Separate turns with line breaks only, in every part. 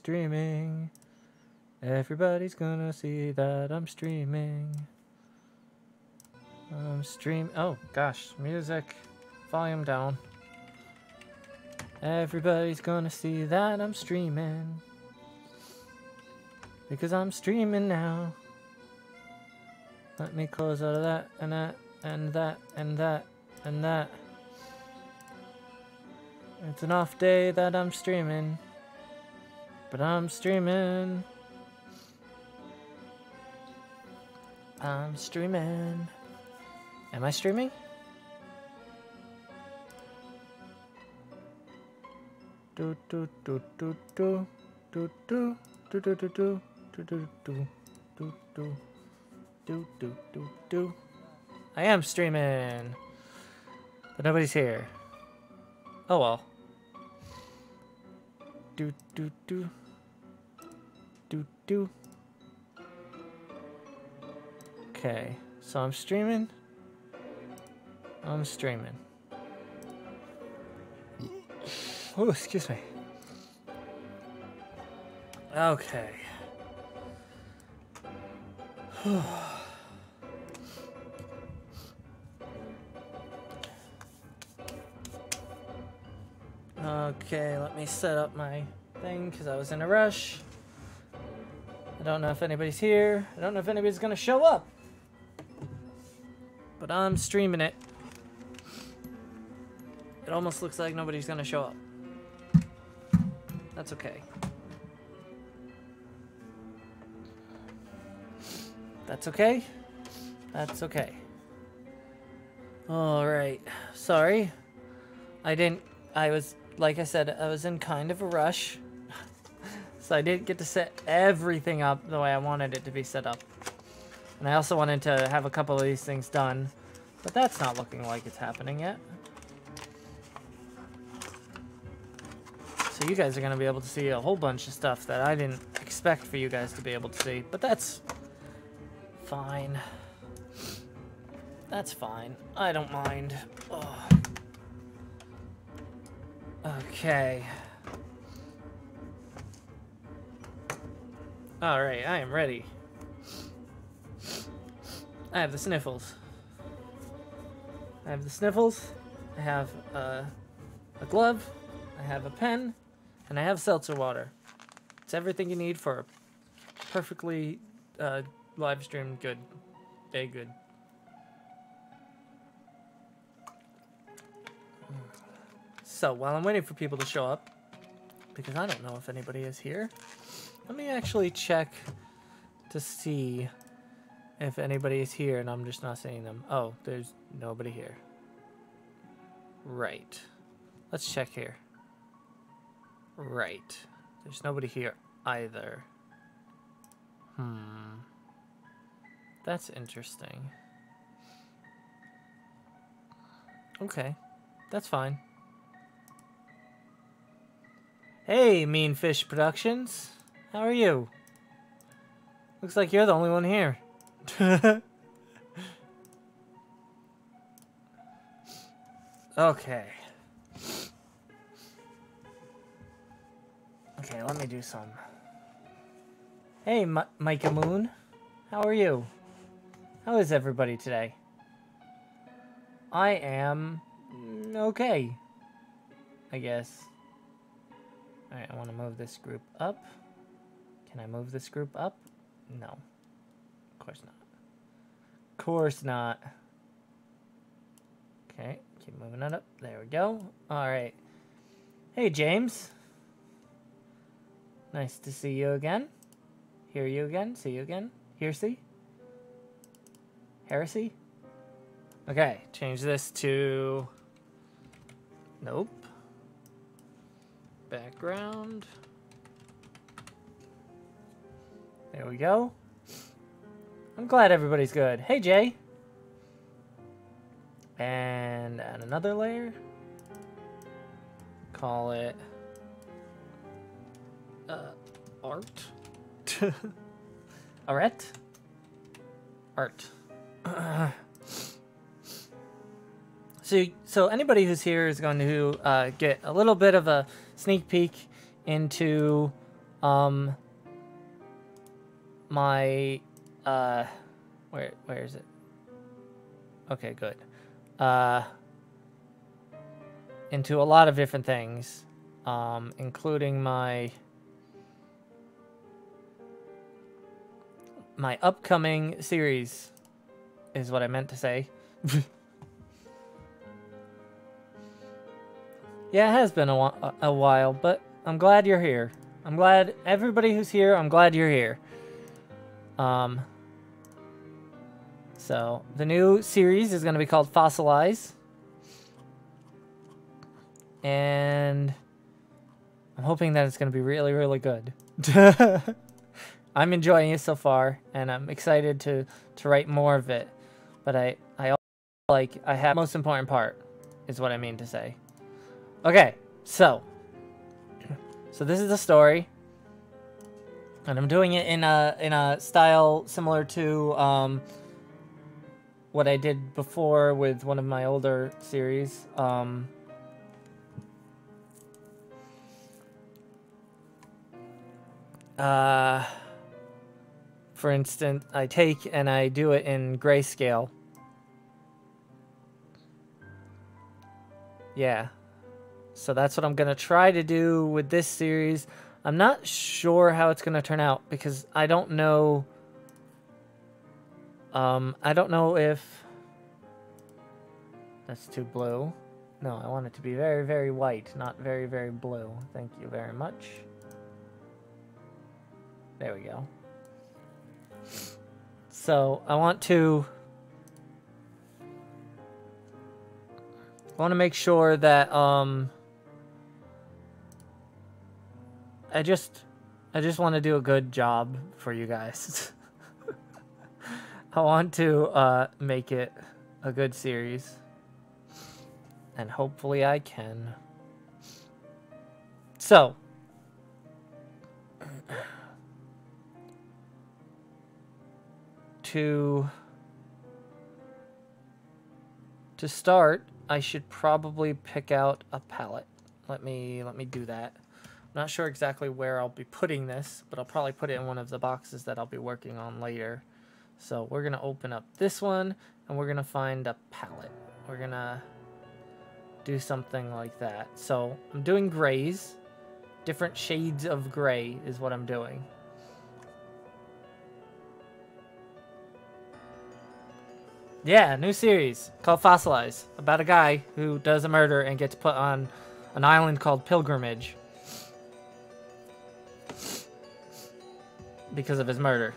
streaming. Everybody's gonna see that I'm streaming. Oh gosh, music. Volume down. Everybody's gonna see that I'm streaming. Because I'm streaming now. Let me close out of that, and that, and that, and that, and that. It's an off day that I'm streaming. But I'm streaming. I'm streaming. Am I streaming? Do do do do do do do do do do do do do do do do do do do do. I am streaming, but nobody's here. Oh well. Do do do do do. Okay, so I'm streaming. I'm streaming. Oh, excuse me. Okay. Okay, let me set up my thing because I was in a rush. I don't know if anybody's here. I don't know if anybody's gonna show up. But I'm streaming it. It almost looks like nobody's gonna show up. That's okay. That's okay. That's okay. Alright. Sorry. I was, like I said, I was in kind of a rush. So I didn't get to set everything up the way I wanted it to be set up. And I also wanted to have a couple of these things done. But that's not looking like it's happening yet. So you guys are going to be able to see a whole bunch of stuff that I didn't expect for you guys to be able to see. But that's fine. That's fine. I don't mind. Ugh. Okay. Alright, I am ready. I have the sniffles. I have the sniffles. I have a glove. I have a pen. And I have seltzer water. It's everything you need for a perfectly live stream good day good. So while I'm waiting for people to show up, because I don't know if anybody is here, let me actually check to see if anybody is here and I'm just not seeing them. Oh, there's nobody here. Right. Let's check here. Right. There's nobody here either. That's interesting. Okay. That's fine. Hey, Mean Fish Productions. How are you? Looks like you're the only one here. Okay. Okay, let me do some. Hey, Micah Moon. How are you? How is everybody today? I am okay, I guess. Alright, I want to move this group up. Can I move this group up? No. Of course not. Of course not. Okay, keep moving it up. There we go. Alright. Hey, James. Nice to see you again. Hear you again. See you again. Hearsay? Heresy? Okay, change this to... Nope. Background. There we go. I'm glad everybody's good. Hey, Jay. And add another layer. Call it... art? Arret? Art. So anybody who's here is going to get a little bit of a sneak peek into My where is it? Okay, good. Into a lot of different things, including my upcoming series is what I meant to say. Yeah, it has been a while, but I'm glad you're here. I'm glad everybody who's here, I'm glad you're here. So the new series is going to be called Fossilize. And I'm hoping that it's going to be really, really good. I'm enjoying it so far, and I'm excited to write more of it. But I also like, I have the most important part, is what I mean to say. Okay, so this is the story, and I'm doing it in a style similar to what I did before with one of my older series. For instance, I take and I do it in grayscale. Yeah. So that's what I'm going to try to do with this series. I'm not sure how it's going to turn out because I don't know. I don't know if that's too blue. No, I want it to be very, very white, not very, very blue. Thank you very much. There we go. So I want to make sure that I just want to do a good job for you guys. I want to make it a good series, and hopefully I can. So to start, I should probably pick out a palette. Let me do that. I'm not sure exactly where I'll be putting this, but I'll probably put it in one of the boxes that I'll be working on later. So we're gonna open up this one, and we're gonna find a palette. We're gonna do something like that. So I'm doing grays. Different shades of gray is what I'm doing. Yeah, new series called Fossilize, about a guy who does a murder and gets put on an island called Pilgrimage because of his murder.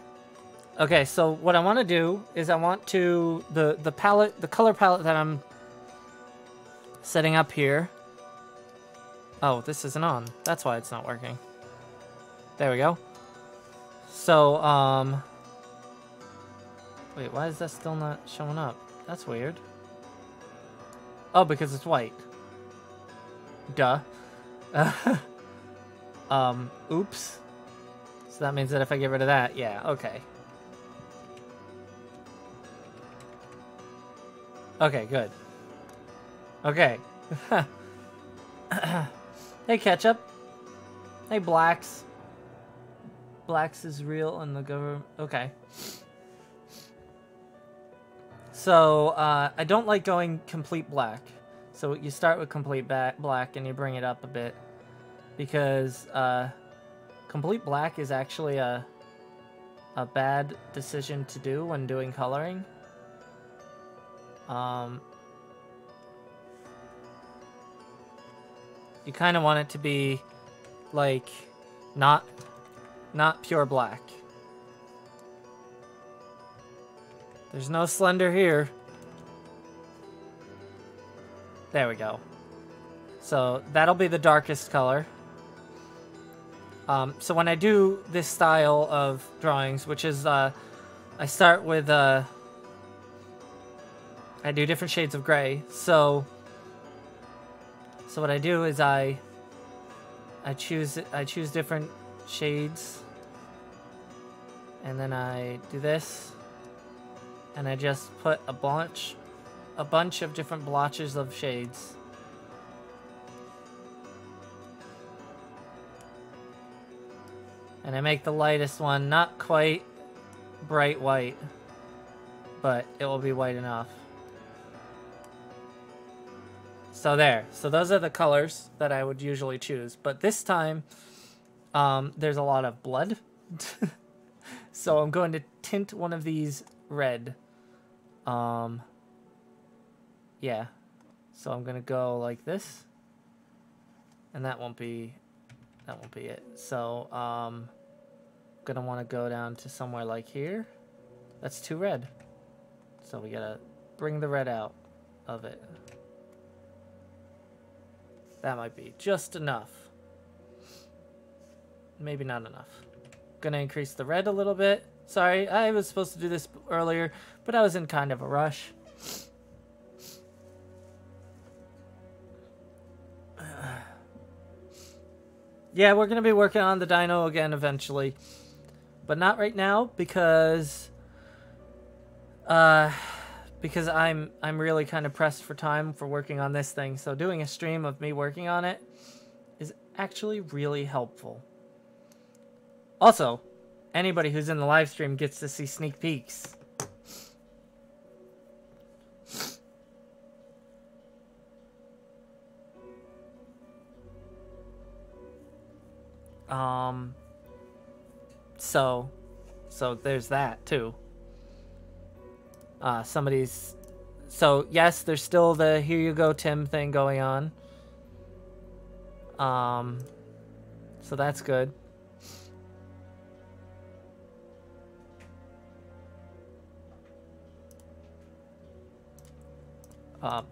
Okay, so what I want to do is I want to the palette, the color palette that I'm setting up here. Oh, this isn't on. That's why it's not working. There we go. So wait, why is that still not showing up? That's weird. Oh, because it's white. Duh. Oops. So that means that if I get rid of that, yeah, okay. Okay, good. Okay. Hey, Ketchup. Hey, Blacks. Blacks is real and the government. Okay. So, I don't like going complete black. So you start with complete black and you bring it up a bit. Because, complete black is actually a bad decision to do when doing coloring. You kind of want it to be, like, not pure black. There's no Slender here. There we go. So that'll be the darkest color. So when I do this style of drawings, which is, I start with, I do different shades of gray. So what I do is I choose different shades, and then I do this. And I just put a bunch of different blotches of shades. And I make the lightest one not quite bright white, but it will be white enough. So there. So those are the colors that I would usually choose. But this time, there's a lot of blood. So I'm going to tint one of these red. Yeah. So I'm going to go like this. And that won't be it. So, going to want to go down to somewhere like here. That's too red. So we got to bring the red out of it. That might be just enough. Maybe not enough. Gonna increase the red a little bit. Sorry, I was supposed to do this earlier, but I was in kind of a rush. Yeah, we're gonna be working on the dino again eventually. But not right now because I'm really kind of pressed for time for working on this thing. So doing a stream of me working on it is actually really helpful. Also, anybody who's in the live stream gets to see sneak peeks. So there's that too. So yes, there's still the here you go Tim thing going on. So that's good.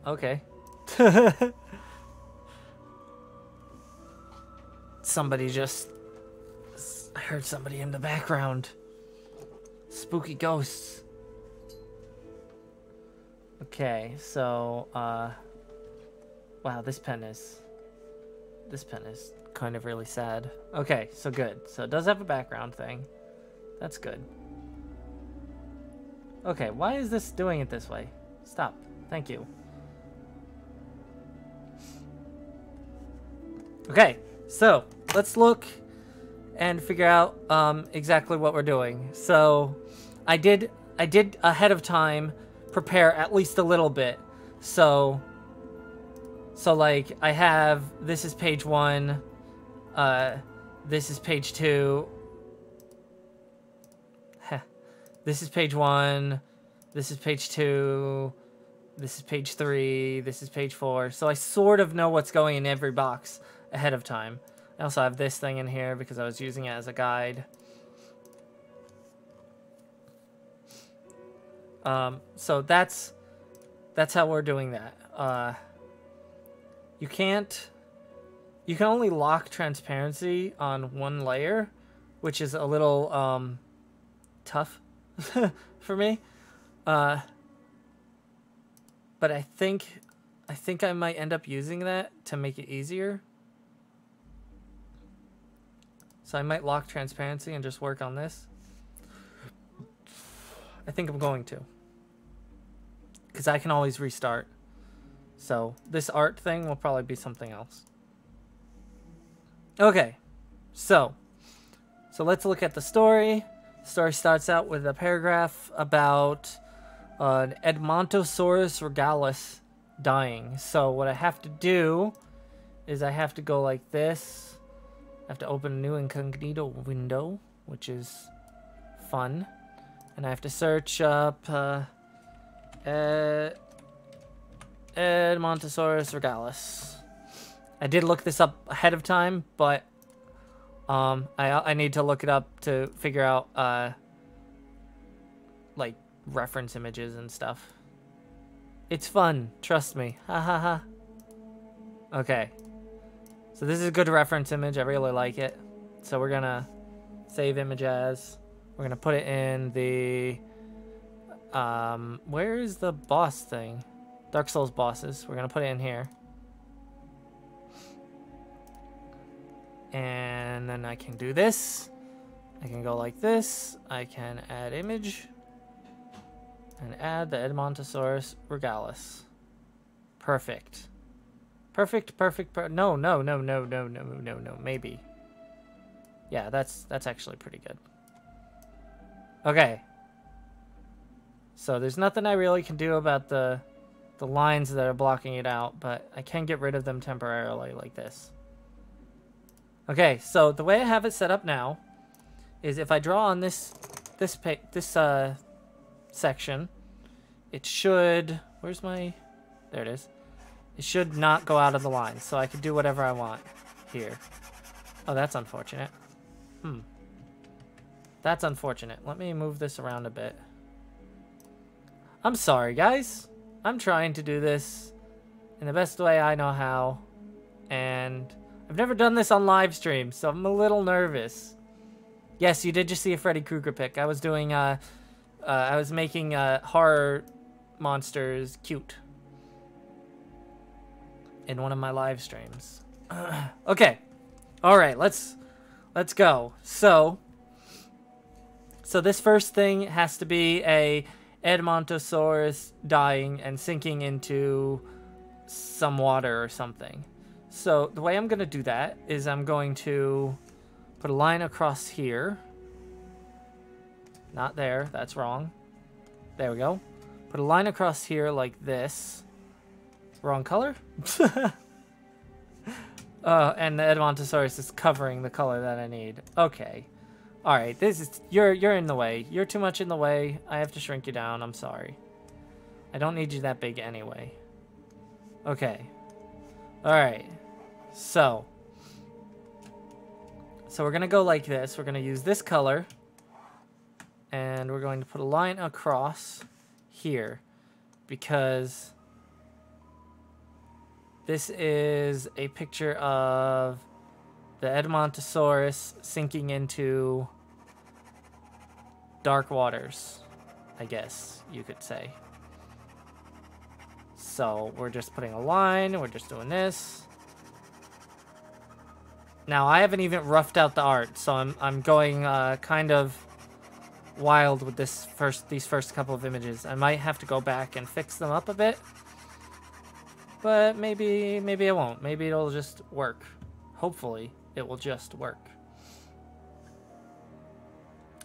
Okay. I heard somebody in the background. Spooky ghosts. Okay, so, wow, this pen is kind of really sad. Okay, so good. So it does have a background thing. That's good. Okay, why is this doing it this way? Stop. Thank you. Okay, so let's look and figure out exactly what we're doing. So I did ahead of time prepare at least a little bit. So like I have, this is page 1, this is page 2, this is page 1, this is page 2, this is page 3, this is page 4. So I sort of know what's going in every box ahead of time. I also have this thing in here because I was using it as a guide. So that's how we're doing that. You can only lock transparency on one layer, which is a little tough for me. But I think I might end up using that to make it easier. So I might lock transparency and just work on this. I think I'm going to. Because I can always restart. So this art thing will probably be something else. Okay. So let's look at the story. The story starts out with a paragraph about an Edmontosaurus regalis dying. So what I have to do is I have to go like this. I have to open a new incognito window, which is fun. And I have to search up Edmontosaurus regalis. I did look this up ahead of time, but I need to look it up to figure out like reference images and stuff. It's fun, trust me. Ha ha ha. Okay. So this is a good reference image. I really like it. So we're gonna save image as. We're gonna put it in the where is the boss thing? Dark Souls bosses. We're gonna put it in here. And then I can do this. I can go like this. I can add image and add the Edmontosaurus regalis. Perfect. Perfect. No, maybe. Yeah, that's actually pretty good. Okay. So there's nothing I really can do about the lines that are blocking it out, but I can get rid of them temporarily like this. Okay, so the way I have it set up now is if I draw on this section, it should, where's my, there it is. It should not go out of the line, so I can do whatever I want here. Oh, that's unfortunate. That's unfortunate. Let me move this around a bit. I'm sorry, guys. I'm trying to do this in the best way I know how, and I've never done this on live stream, so I'm a little nervous. Yes, you did just see a Freddy Krueger pic. I was doing, I was making horror monsters cute in one of my live streams. Okay, all right, let's go. So this first thing has to be a Edmontosaurus dying and sinking into some water or something. So the way I'm going to do that is I'm going to put a line across here. Not there. That's wrong. There we go. Put a line across here like this. Wrong color? And the Edmontosaurus is covering the color that I need. Okay. All right, this is you're in the way. You're too much in the way. I have to shrink you down. I'm sorry. I don't need you that big anyway. Okay. All right. So we're going to go like this. We're going to use this color and we're going to put a line across here because this is a picture of the Edmontosaurus sinking into dark waters, I guess you could say. So we're just putting a line, we're just doing this. Now I haven't even roughed out the art, so I'm going kind of wild with these first couple of images. I might have to go back and fix them up a bit, but maybe I won't. Maybe it'll just work. Hopefully it will just work.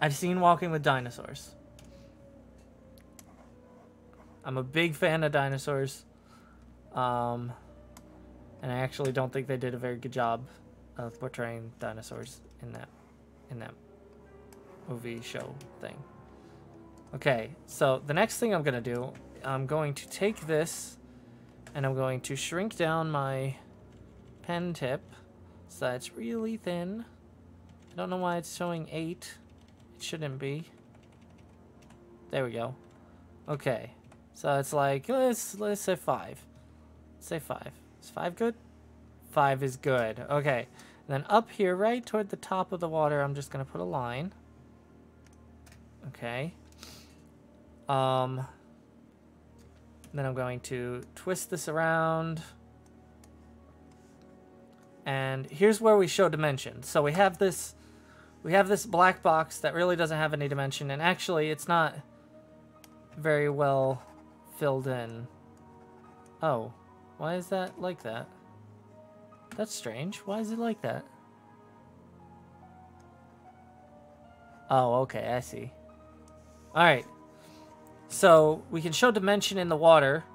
I've seen Walking with Dinosaurs. I'm a big fan of dinosaurs. And I actually don't think they did a very good job of portraying dinosaurs in that movie show thing. Okay, so the next thing I'm gonna do, I'm going to take this and I'm going to shrink down my pen tip so that it's really thin. I don't know why it's showing 8. It shouldn't be. There we go. Okay. So it's like, let's say 5. Let's say 5. Is 5 good? 5 is good. Okay. And then up here, right toward the top of the water, I'm just going to put a line. Okay. Then I'm going to twist this around. And here's where we show dimension. So we have this black box that really doesn't have any dimension, and actually it's not very well filled in. Oh, why is that like that? That's strange. Why is it like that? Oh, okay, I see. All right. So we can show dimension in the water.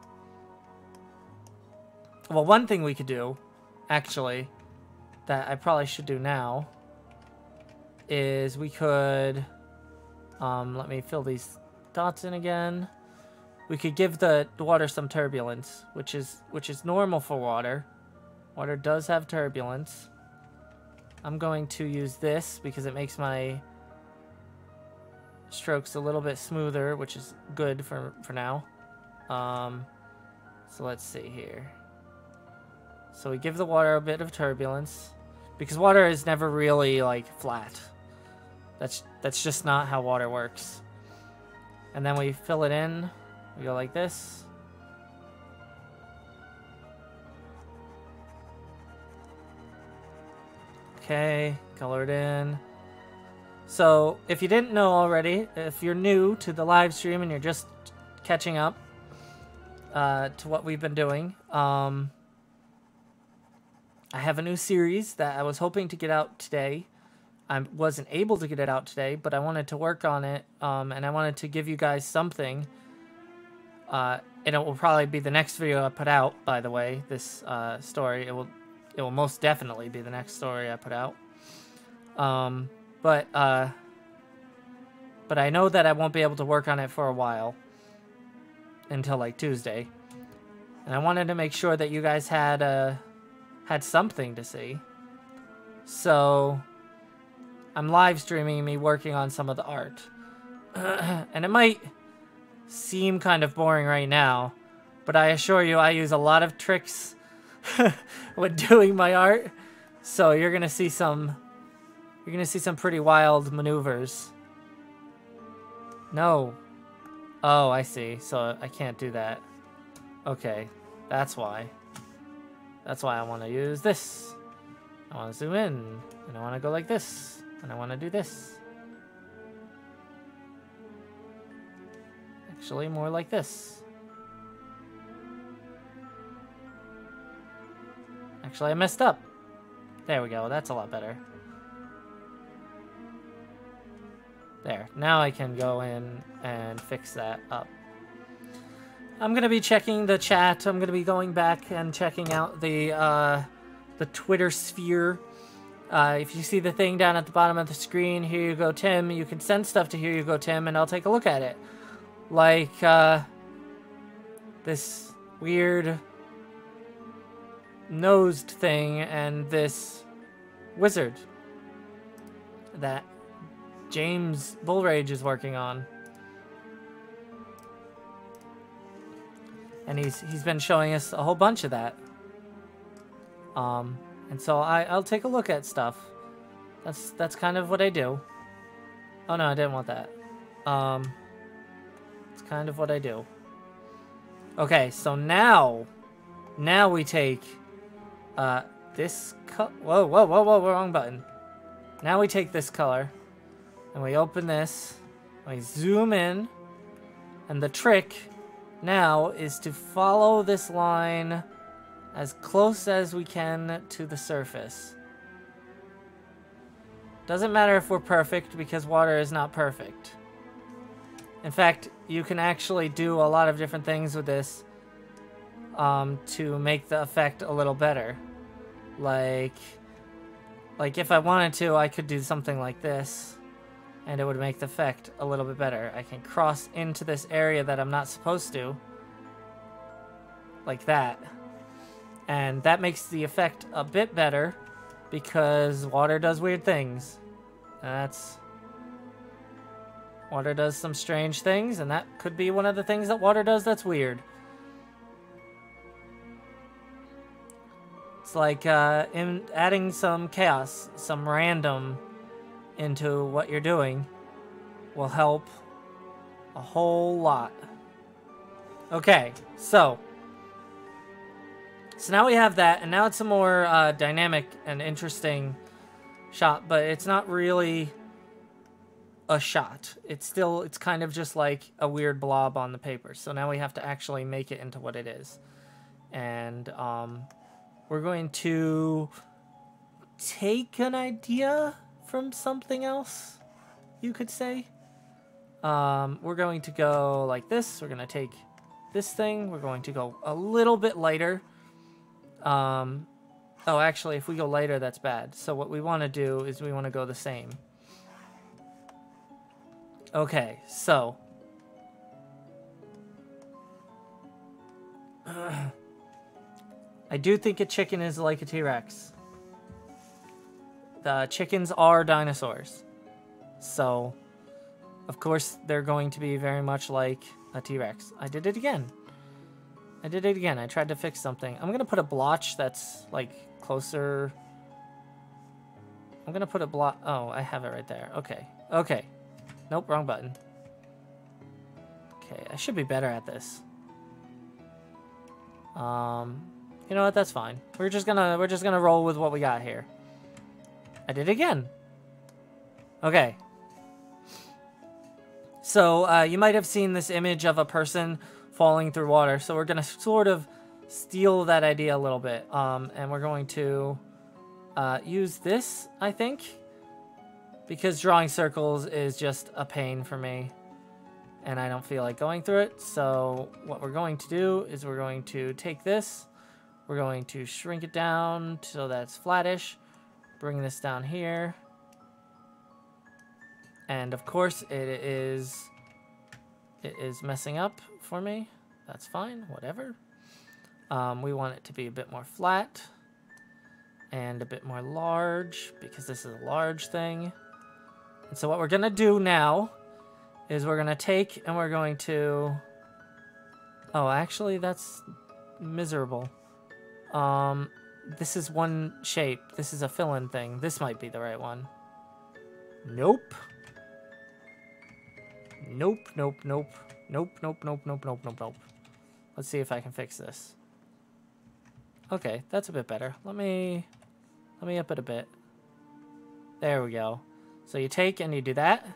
Well, one thing we could do, actually, that I probably should do now, is we could, let me fill these dots in again. We could give the water some turbulence, which is normal for water. Water does have turbulence. I'm going to use this because it makes my strokes a little bit smoother, which is good for now. So let's see here. So we give the water a bit of turbulence because water is never really like flat. That's just not how water works. And then we fill it in. We go like this. Okay, color it in. So if you didn't know already, if you're new to the live stream and you're just catching up to what we've been doing, I have a new series that I was hoping to get out today. I wasn't able to get it out today, but I wanted to work on it, and I wanted to give you guys something. And it will probably be the next video I put out, by the way, this story. It will most definitely be the next story I put out. But I know that I won't be able to work on it for a while, until like Tuesday. And I wanted to make sure that you guys had something to see. So I'm live streaming me working on some of the art. And it might seem kind of boring right now, but I assure you I use a lot of tricks when doing my art. So you're gonna see some pretty wild maneuvers. No. Oh, I see. So I can't do that. Okay, that's why. That's why I want to use this. I want to zoom in, and I want to go like this, and I want to do this. Actually, more like this. Actually, I messed up. There we go. That's a lot better. There. Now I can go in and fix that up. I'm going to be checking the chat. I'm going to be going back and checking out the Twitter sphere. If you see the thing down at the bottom of the screen, here you go, Tim. You can send stuff to here you go, Tim, and I'll take a look at it. Like this weird nosed thing and this wizard that James Bullrage is working on. And he's been showing us a whole bunch of that. And so I'll take a look at stuff. That's kind of what I do. Oh no, I didn't want that. It's kind of what I do. Okay, so now we take this whoa, wrong button. Now we take this color and we open this, we zoom in, and the trick now is to follow this line as close as we can to the surface. Doesn't matter if we're perfect, because water is not perfect. In fact, you can actually do a lot of different things with this to make the effect a little better. Like if I wanted to, I could do something like this, and it would make the effect a little bit better. I can cross into this area that I'm not supposed to, like that. And that makes the effect a bit better, because water does weird things. Water does some strange things, and that could be one of the things that water does that's weird. It's like adding some chaos, some random into what you're doing will help a whole lot. Okay, so now we have that, and now it's a more dynamic and interesting shot, but it's not really a shot. It's kind of just like a weird blob on the paper. So now we have to actually make it into what it is. And we're going to take an idea from something else, you could say. We're going to go like this. We're going to take this thing. We're going to go a little bit lighter. Oh, actually, if we go lighter, that's bad. So what we want to do is we want to go the same. Okay, so I do think a chicken is like a T-Rex. The chickens are dinosaurs. So, of course, they're going to be very much like a T-Rex. I did it again. I tried to fix something. I'm going to put a blotch that's, like, closer. I'm going to put a blotch. Oh, I have it right there. Okay. Nope, wrong button. Okay, I should be better at this. You know what? That's fine. We're just gonna roll with what we got here. I did it again. Okay. So, you might have seen this image of a person falling through water. So we're gonna sort of steal that idea a little bit. And we're going to use this, I think. because drawing circles is just a pain for me. And I don't feel like going through it. So what we're going to do is we're going to take this. We're going to shrink it down so that's flattish. Bring this down here. And of course it is messing up for me. That's fine, whatever. We want it to be a bit more flat and a bit more large because this is a large thing. And so what we're gonna do now is we're gonna take and we're going to, oh, actually that's miserable. This is one shape. This is a fill-in thing. This might be the right one. Nope. Nope, nope, nope. Nope, nope, nope, nope, nope, nope, nope. Let's see if I can fix this. Okay, that's a bit better. Let me up it a bit. There we go. So you take and you do that,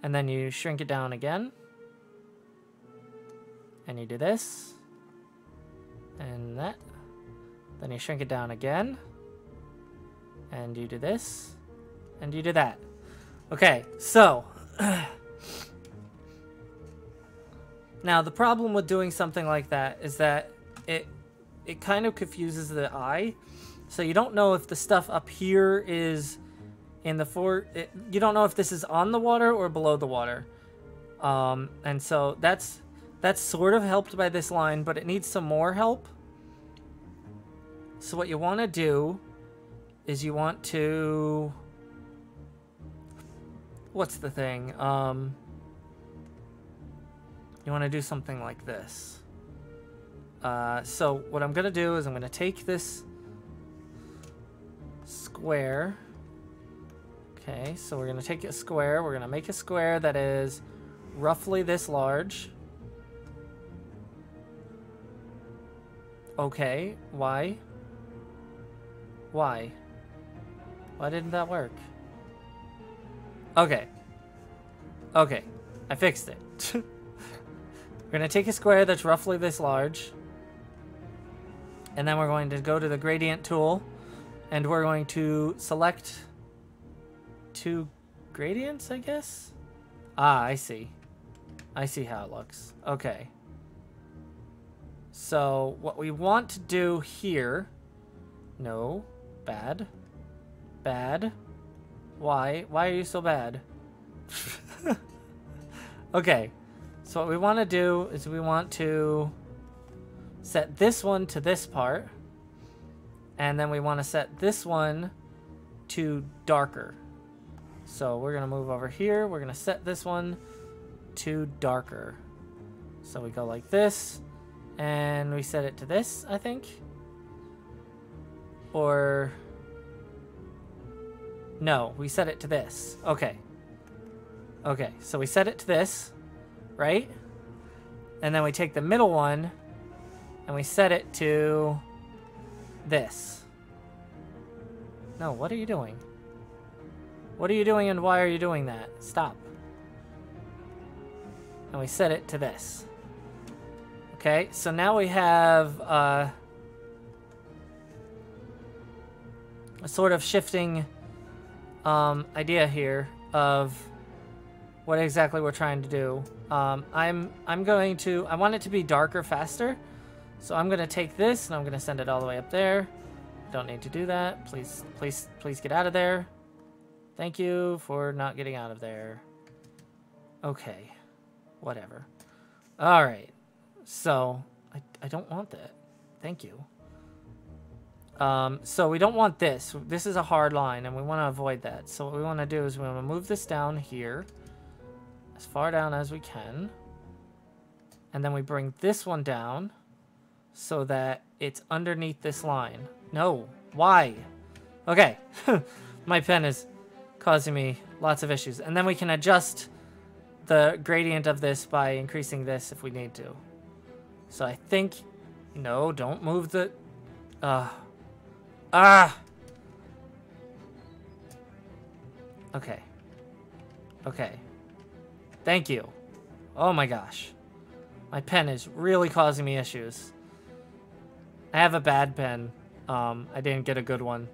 and then you shrink it down again. And you do this. And that. Then you shrink it down again. And you do this. And you do that. Okay, so now the problem with doing something like that is that it kind of confuses the eye. So you don't know if the stuff up here is in the you don't know if this is on the water or below the water. And so that's sort of helped by this line, but it needs some more help. So what you want to do is you want to, what's the thing? You want to do something like this. So what I'm going to do is I'm going to take this square. Okay, so we're going to take a square. We're going to make a square that is roughly this large. Okay, why? Why? Why didn't that work? Okay. Okay, I fixed it. We're going to take a square that's roughly this large. And then we're going to go to the gradient tool. And we're going to select two gradients, I guess? Ah, I see. I see how it looks. Okay. So what we want to do here... No. Bad. Bad. Why? Why are you so bad? Okay. So what we want to do is we want to set this one to this part. And then we want to set this one to darker. So we're going to move over here. We're going to set this one to darker. So we go like this. And we set it to this, I think. Or... No, we set it to this. Okay. Okay, so we set it to this, right? And then we take the middle one and we set it to this. No, what are you doing? What are you doing and why are you doing that? Stop. And we set it to this. Okay, so now we have a sort of shifting idea here of what exactly we're trying to do. I want it to be darker faster. So I'm going to take this and I'm going to send it all the way up there. Don't need to do that. Please, please, please get out of there. Thank you for not getting out of there. Okay. Whatever. All right. So I don't want that. Thank you. So we don't want this. This is a hard line and we want to avoid that. So what we want to do is we want to move this down here. As far down as we can. And then we bring this one down so that it's underneath this line. No. Why? Okay. My pen is causing me lots of issues. And then we can adjust the gradient of this by increasing this if we need to. So I think... No, don't move the... Okay. Okay. Thank you. Oh my gosh. My pen is really causing me issues. I have a bad pen. I didn't get a good one.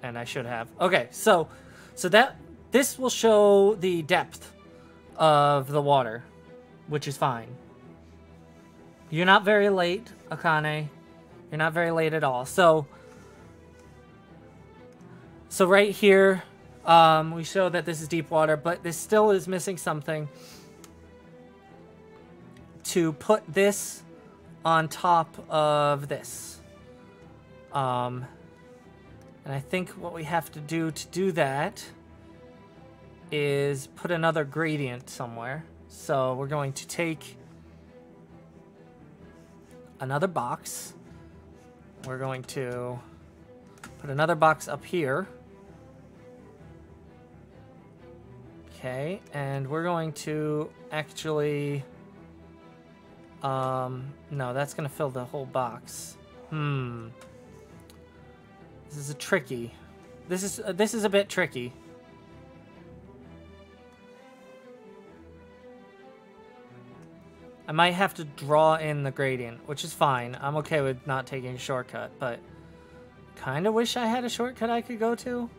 And I should have. Okay, so this will show the depth of the water, which is fine. You're not very late, Akane. You're not very late at all. So right here, we show that this is deep water, but this still is missing something to put this on top of this. And I think what we have to do that is put another gradient somewhere. So we're going to take another box. We're going to put another box up here. Okay, and we're going to actually... no, that's gonna fill the whole box. This is tricky. This is a bit tricky. I might have to draw in the gradient, which is fine. I'm okay with not taking a shortcut, but kind of wish I had a shortcut I could go to.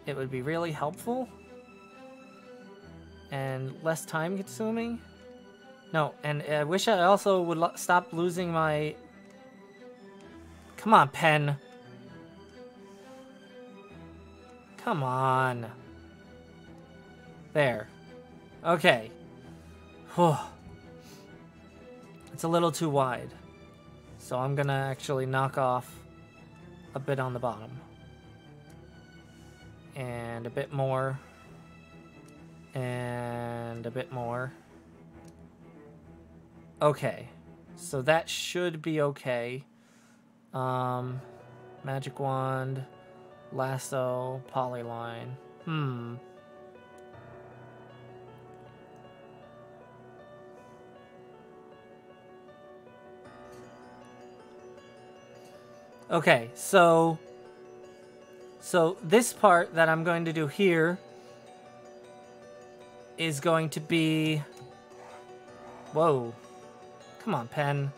It would be really helpful and less time consuming. No, and I wish I also would stop losing my... Come on, pen. Come on. There. Okay. Whew. It's a little too wide. So I'm gonna actually knock off a bit on the bottom. And a bit more. And a bit more. Okay. So that should be okay. Magic wand, lasso, polyline. Okay, so this part that I'm going to do here is going to be... Whoa. Come on, pen.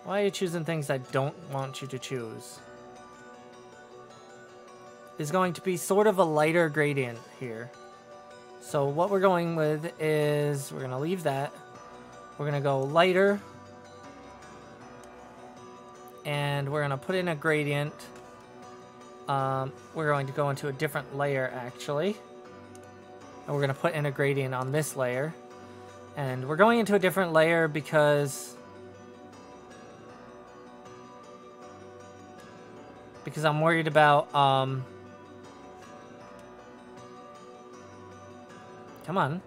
Why are you choosing things I don't want you to choose? Is going to be sort of a lighter gradient here. So what we're going with is... We're going to leave that. We're going to go lighter. And we're going to put in a gradient. We're going to go into a different layer, actually. And we're going to put in a gradient on this layer. And we're going into a different layer because I'm worried about, come on.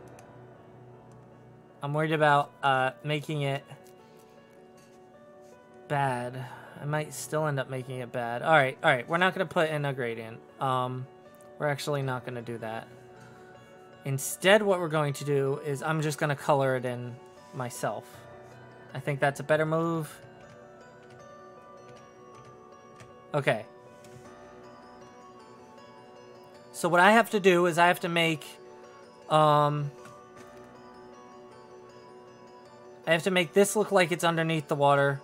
I'm worried about, making it bad. I might still end up making it bad. Alright. We're not going to put in a gradient. We're actually not going to do that. Instead, what we're going to do is I'm just going to color it in myself. I think that's a better move. Okay. So what I have to do is I have to make... I have to make this look like it's underneath the water.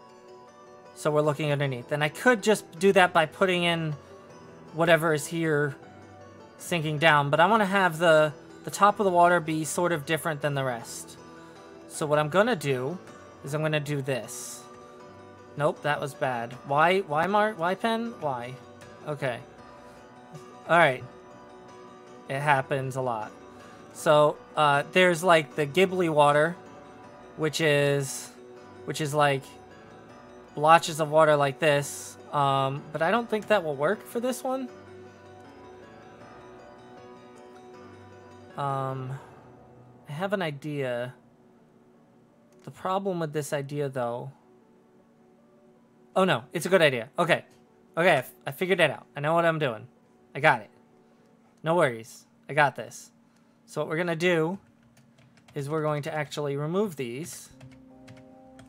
So we're looking underneath. And I could just do that by putting in whatever is here sinking down. But I want to have the top of the water be sort of different than the rest. So what I'm going to do is I'm going to do this. Nope, that was bad. Why Mark? Why pen? Why? Okay. Alright. It happens a lot. So, there's like the Ghibli water, which is like blotches of water like this. But I don't think that will work for this one. I have an idea. The problem with this idea, though... Oh, no. It's a good idea. Okay. Okay, I figured it out. I know what I'm doing. I got it. No worries. I got this. So what we're going to do is we're going to actually remove these.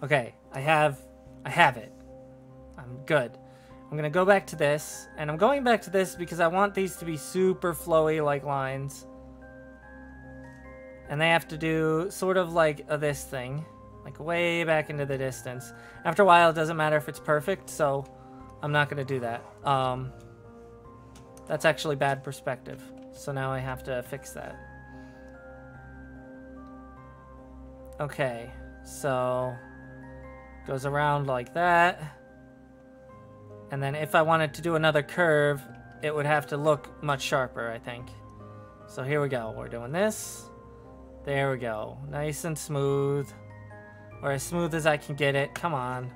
Okay, I have it. I'm good. I'm going to go back to this. And I'm going back to this because I want these to be super flowy like lines. And they have to do sort of like this thing. Like way back into the distance. After a while, it doesn't matter if it's perfect, so I'm not going to do that. That's actually bad perspective. So now I have to fix that. Okay, so goes around like that. And then if I wanted to do another curve, it would have to look much sharper, I think. So here we go. We're doing this. There we go. Nice and smooth. Or as smooth as I can get it. Come on.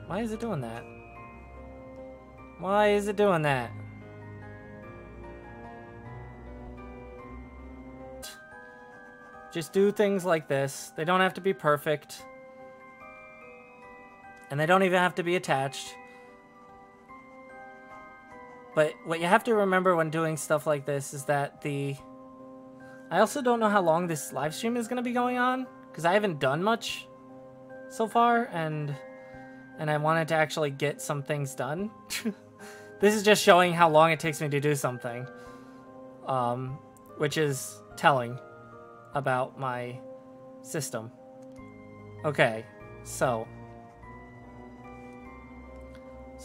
Why is it doing that? Why is it doing that? Just do things like this. They don't have to be perfect. And they don't even have to be attached. But what you have to remember when doing stuff like this is that I also don't know how long this live stream is going to be going on, because I haven't done much so far, and I wanted to actually get some things done. This is just showing how long it takes me to do something, which is telling about my system. Okay, so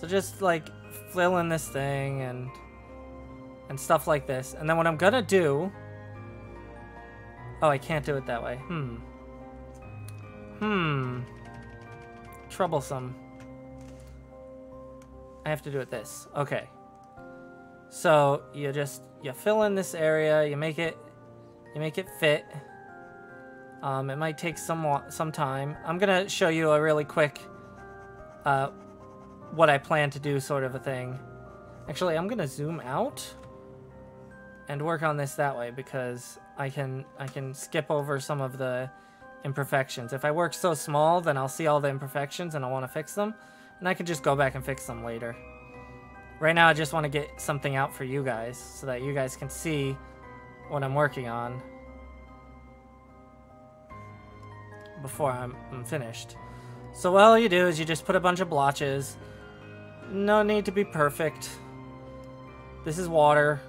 just like fill in this thing and stuff like this. And then what I'm gonna do... Oh, I can't do it that way. Troublesome. I have to do it this. Okay. So you fill in this area, you make it fit. It might take some time. I'm gonna show you a really quick what I plan to do, sort of a thing. Actually, I'm gonna zoom out and work on this that way, because I can skip over some of the imperfections. If I work so small, then I'll see all the imperfections and I want to fix them, and I can just go back and fix them later. Right now I just want to get something out for you guys so that you guys can see what I'm working on before I'm finished. So all you do is you just put a bunch of blotches. No need to be perfect. This is water.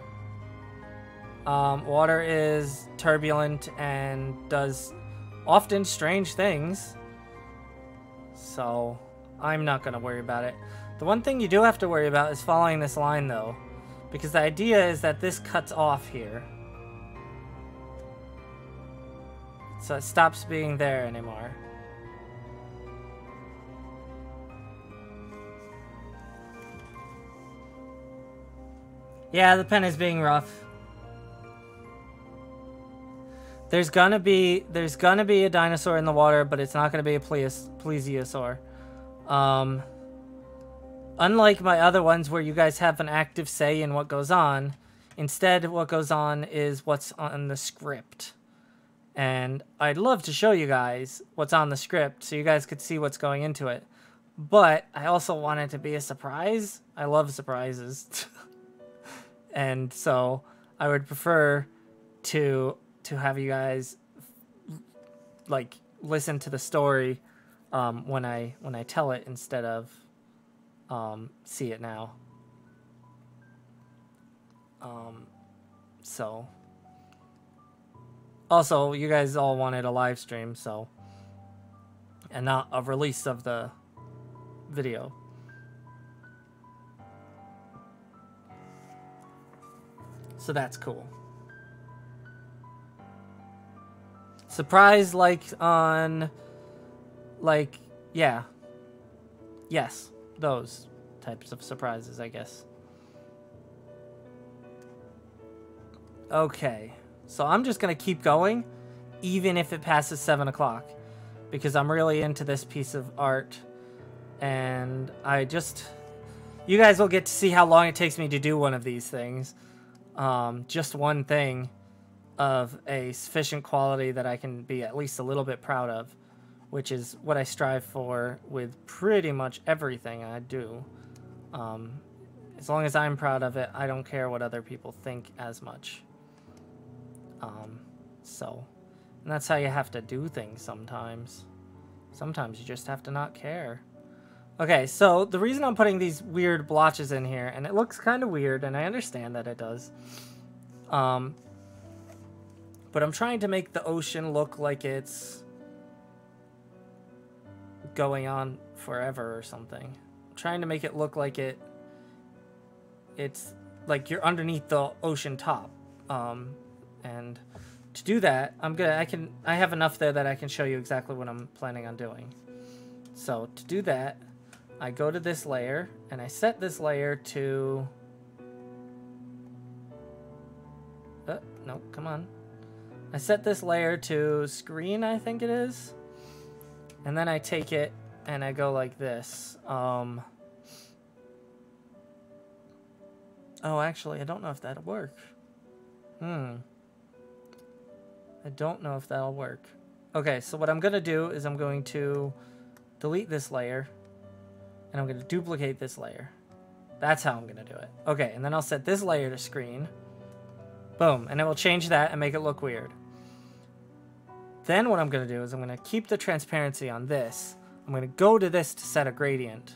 Water is turbulent and does often strange things. So I'm not going to worry about it. The one thing you do have to worry about is following this line, though, because the idea is that this cuts off here. So it stops being there anymore. Yeah, the pen is being rough. There's gonna be a dinosaur in the water, but it's not gonna be a plesiosaur. Unlike my other ones where you guys have an active say in what goes on, instead what goes on is what's on the script. And I'd love to show you guys what's on the script so you guys could see what's going into it. But I also want it to be a surprise. I love surprises. And so I would prefer to have you guys like listen to the story when I tell it instead of see it now. So also you guys all wanted a live stream, so, and not a release of the video. So that's cool. Surprise, like on, like, yeah. Yes, those types of surprises, I guess. Okay, so I'm just going to keep going, even if it passes 7 o'clock, because I'm really into this piece of art, and you guys will get to see how long it takes me to do one of these things. Just one thing of a sufficient quality that I can be at least a little bit proud of, which is what I strive for with pretty much everything I do. As long as I'm proud of it, I don't care what other people think as much. And that's how you have to do things sometimes. Sometimes you just have to not care. Okay, so the reason I'm putting these weird blotches in here, and it looks kind of weird, and I understand that it does, but I'm trying to make the ocean look like it's going on forever or something. I'm trying to make it look like it's like you're underneath the ocean top. And to do that, I have enough there that I can show you exactly what I'm planning on doing. So to do that, I go to this layer and I set this layer to, no, come on. I set this layer to screen, I think it is. And then I take it and I go like this. Oh, actually, I don't know if that'll work. I don't know if that'll work. Okay, so what I'm going to do is I'm going to delete this layer. And I'm going to duplicate this layer. That's how I'm going to do it. Okay, and then I'll set this layer to screen. Boom, and it will change that and make it look weird. Then what I'm going to do is I'm going to keep the transparency on this. I'm going to go to this to set a gradient.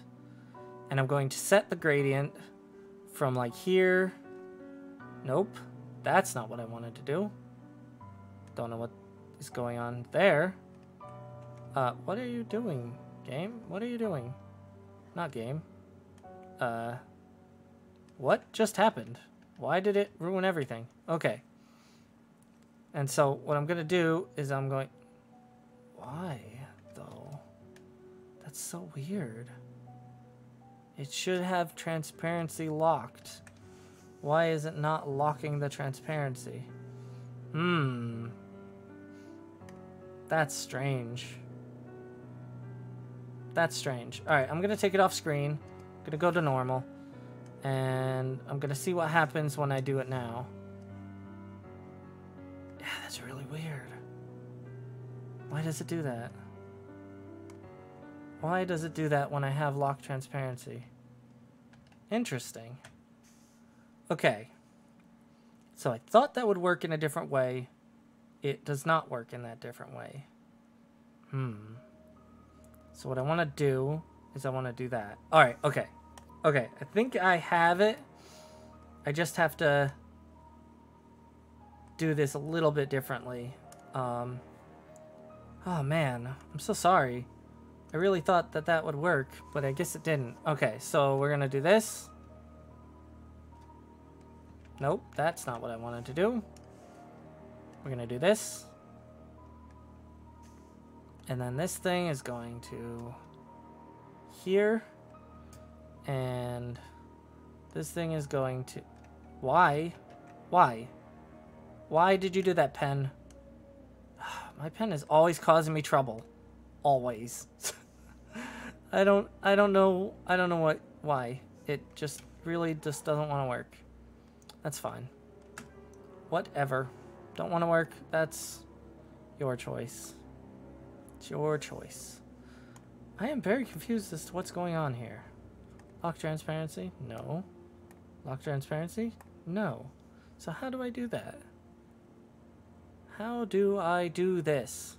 And I'm going to set the gradient from like here. Nope, that's not what I wanted to do. Don't know what is going on there. What are you doing, game? What are you doing? Not game. What just happened? Why did it ruin everything? Okay. And so what I'm going to do is I'm going... Why, though? That's so weird. It should have transparency locked. Why is it not locking the transparency? That's strange. That's strange. Alright, I'm going to take it off screen. I'm going to go to normal. And I'm going to see what happens when I do it now. Yeah, that's really weird. Why does it do that? Why does it do that when I have locked transparency? Interesting. Okay. So I thought that would work in a different way. It does not work in that different way. So what I want to do is I want to do that. Alright, okay. Okay, I think I have it. I just have to do this a little bit differently. Oh man, I'm so sorry. I really thought that that would work, but I guess it didn't. Okay, so we're gonna do this. Nope, that's not what I wanted to do. We're gonna do this. And then this thing is going to here. And this thing is going to... Why? Why? Why did you do that, pen? My pen is always causing me trouble. Always. I don't know why. It just really just doesn't want to work. That's fine. Whatever. Don't want to work. That's your choice. It's your choice. I am very confused as to what's going on here. Lock transparency? No. Lock transparency? No. So how do I do that? How do I do this?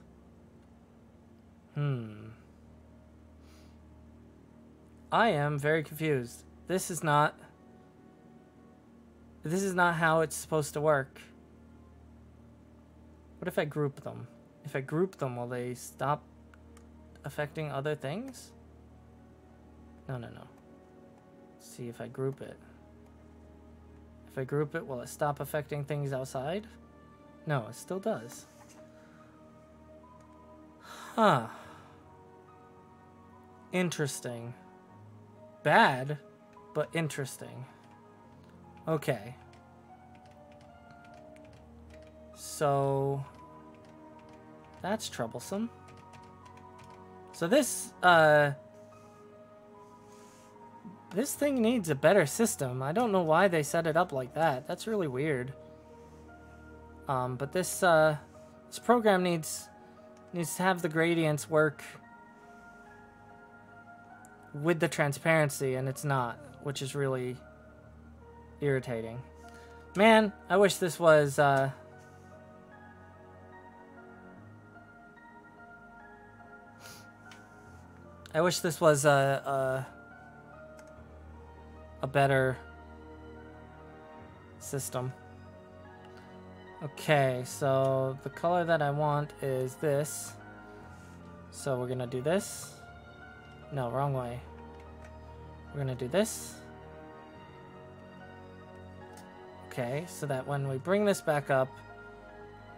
I am very confused. This is not how it's supposed to work. What if I group them? If I group them, will they stop affecting other things? No. Let's see if I group it. If I group it, will it stop affecting things outside? No, it still does. Huh. Interesting. Bad, but interesting. Okay. So that's troublesome. So this thing needs a better system. I don't know why they set it up like that. That's really weird. But this program needs to have the gradients work with the transparency, and it's not, which is really irritating. Man, I wish this was I wish this was a better system. Okay, so the color that I want is this. So we're gonna do this. No, wrong way. We're gonna do this. Okay, so that when we bring this back up...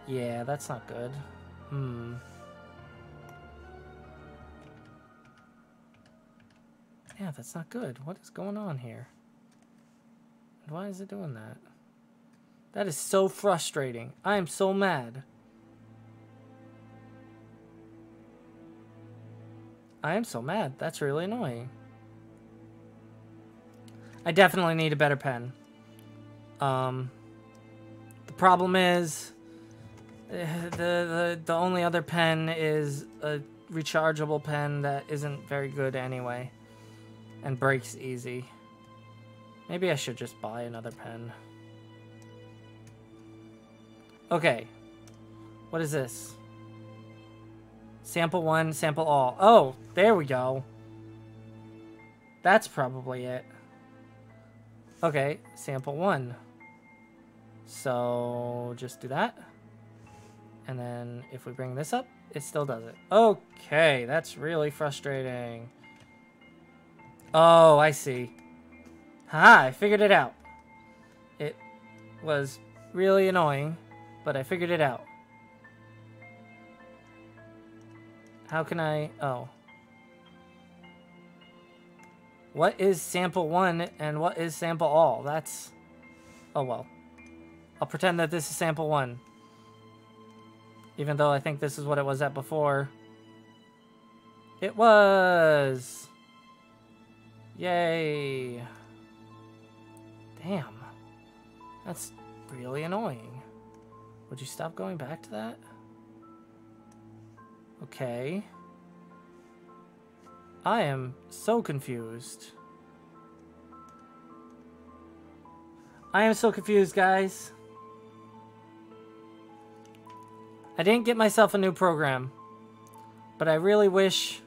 Yeah, that's not good. Yeah, that's not good. What is going on here? Why is it doing that? That is so frustrating. I am so mad. I am so mad. That's really annoying. I definitely need a better pen. The problem is the only other pen is a rechargeable pen that isn't very good anyway and breaks easy. Maybe I should just buy another pen. Okay. What is this? Sample 1, sample all. Oh, there we go. That's probably it. Okay, sample 1. So just do that. And then if we bring this up, it still does it. Okay, that's really frustrating. Oh, I see. Haha, I figured it out. It was really annoying, but I figured it out. How can I... Oh. What is sample 1 and what is sample all? That's... Oh, well. I'll pretend that this is sample 1. Even though I think this is what it was at before. It was! Yay! Damn. That's really annoying. Would you stop going back to that? Okay. I am so confused. I am so confused, guys. I didn't get myself a new program, but I really wish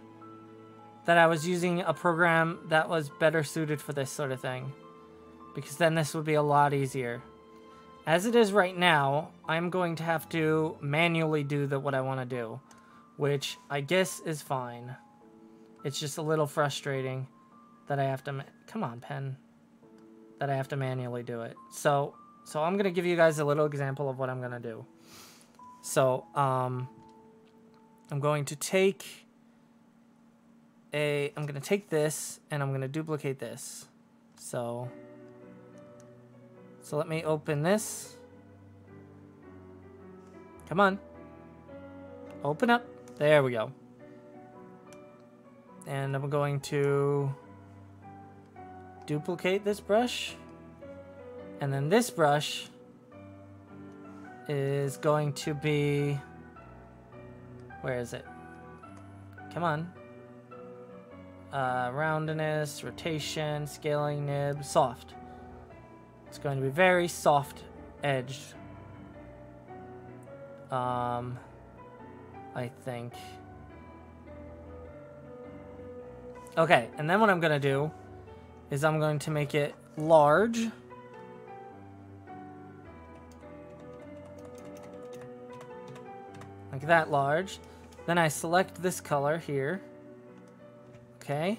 that I was using a program that was better suited for this sort of thing, because then this would be a lot easier. As it is right now, I'm going to have to manually do what I want to do, which I guess is fine. It's just a little frustrating that I have to... Come on, pen. That I have to manually do it. So I'm going to give you guys a little example of what I'm going to do. So, I'm going to take I'm going to take this and I'm going to duplicate this. So let me open this. Come on. Open up. There we go. And I'm going to duplicate this brush. And then this brush is going to be... Where is it? Come on. Roundness, rotation, scaling, nib, soft. It's going to be very soft edged. I think. Okay, and then what I'm going to do is I'm going to make it large. Like that large. Then I select this color here. Okay.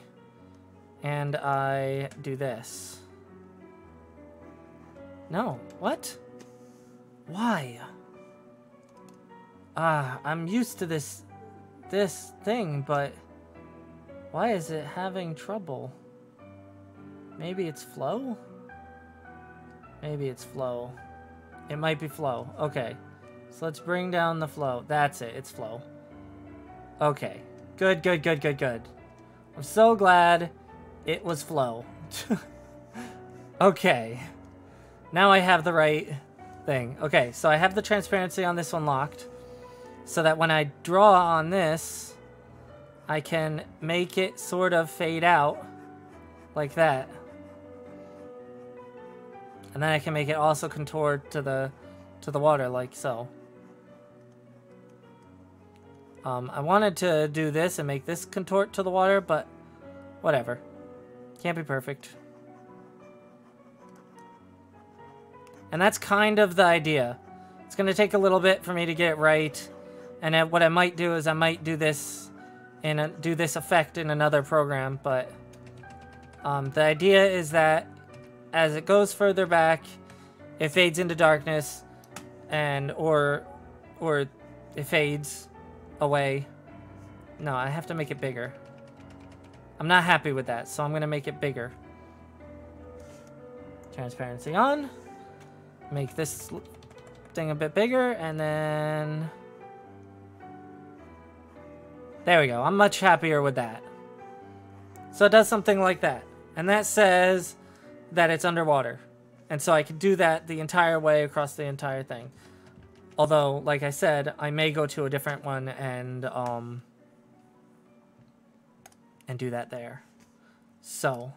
And I do this. No. What? Why? I'm used to this thing, but why is it having trouble? Maybe it's flow? Maybe it's flow. It might be flow. Okay. So let's bring down the flow. That's it. It's flow. Okay. Good, good, good, good, good. I'm so glad it was flow. Okay. Now I have the right thing. Okay, so I have the transparency on this one locked. So that when I draw on this, I can make it sort of fade out. Like that. And then I can make it also contour to the water, like so. I wanted to do this and make this contort to the water, but whatever. Can't be perfect. And that's kind of the idea. It's going to take a little bit for me to get it right. And what I might do is I might do this do this effect in another program, but the idea is that as it goes further back, it fades into darkness, and or it fades away. No, I have to make it bigger. I'm not happy with that, so I'm gonna make it bigger. Transparency on. Make this thing a bit bigger, and then there we go. I'm much happier with that. So it does something like that, and that says that it's underwater, and so I can do that the entire way across the entire thing. Although, like I said, I may go to a different one and do that there. So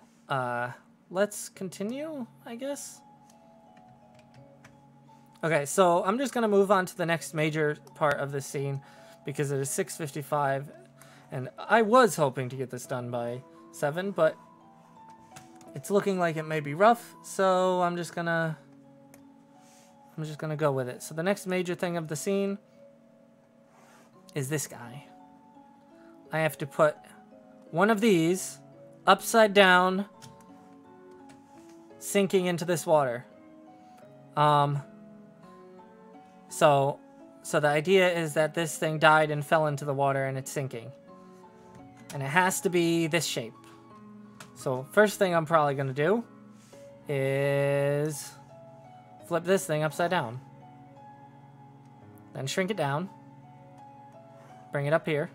let's continue, I guess. Okay, so I'm just gonna move on to the next major part of this scene because it is 6:55, and I was hoping to get this done by 7, but it's looking like it may be rough, so I'm just gonna go with it. So the next major thing of the scene is this guy. I have to put one of these upside down, sinking into this water. So the idea is that this thing died and fell into the water and it's sinking. And it has to be this shape. So first thing I'm probably going to do is flip this thing upside down. Then shrink it down. Bring it up here.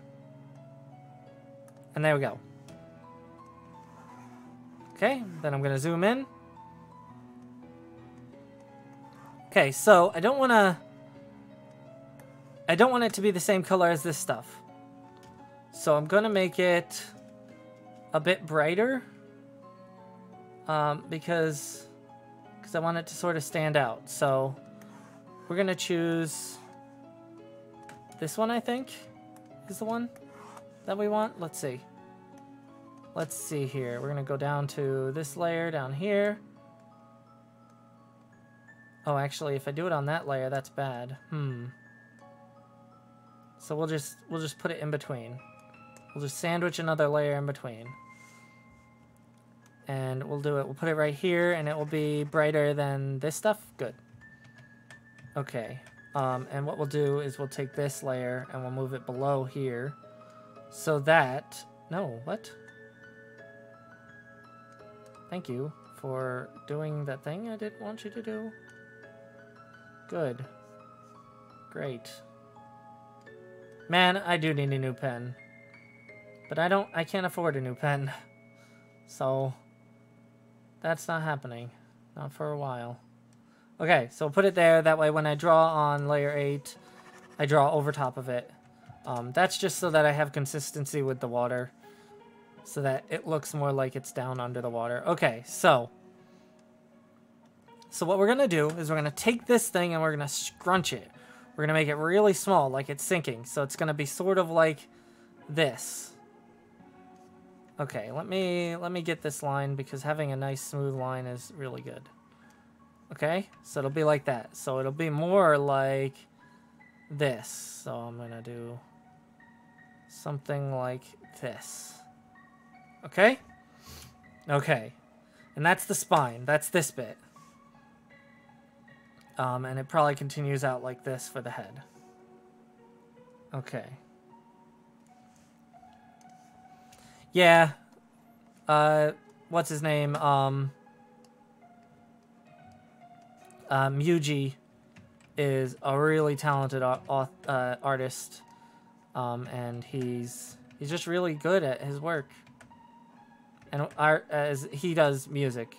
And there we go. Okay, then I'm going to zoom in. Okay, so I don't want it to be the same color as this stuff. So I'm going to make it a bit brighter. Because I want it to sort of stand out. So we're going to choose this one, I think, is the one that we want. Let's see. Let's see here. We're going to go down to this layer down here. Oh, actually, if I do it on that layer, that's bad. So we'll just put it in between. We'll just sandwich another layer in between. And we'll put it right here, and it will be brighter than this stuff. Good. Okay. And what we'll do is we'll take this layer, and we'll move it below here. So that... No, what? Thank you for doing that thing I didn't want you to do. Good. Great. Man, I do need a new pen. But I can't afford a new pen. So... that's not happening. Not for a while. Okay, so put it there. That way when I draw on layer 8, I draw over top of it. That's just so that I have consistency with the water. So that it looks more like it's down under the water. Okay, so what we're going to do is we're going to take this thing and we're going to scrunch it. We're going to make it really small, like it's sinking. So it's going to be sort of like this. Okay, let me get this line because having a nice smooth line is really good. Okay, so it'll be like that. So it'll be more like this. So I'm gonna do something like this. Okay? Okay. And that's the spine. That's this bit. And it probably continues out like this for the head. Okay. Yeah. What's his name? Muji is a really talented artist. And he's just really good at his work. And as he does music.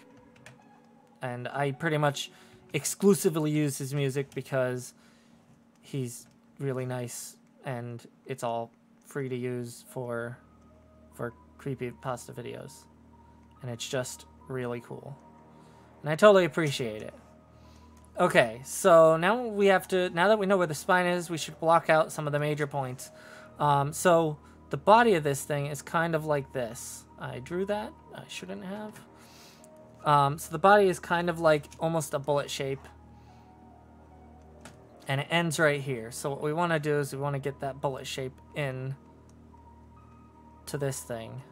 And I pretty much exclusively use his music because he's really nice and it's all free to use for creepypasta videos, and it's just really cool, and I totally appreciate it. Okay, so now that we know where the spine is, we should block out some of the major points. So the body of this thing is kind of like this. I drew that. I shouldn't have. So the body is kind of like almost a bullet shape, and it ends right here. So what we want to do is we want to get that bullet shape in to this thing.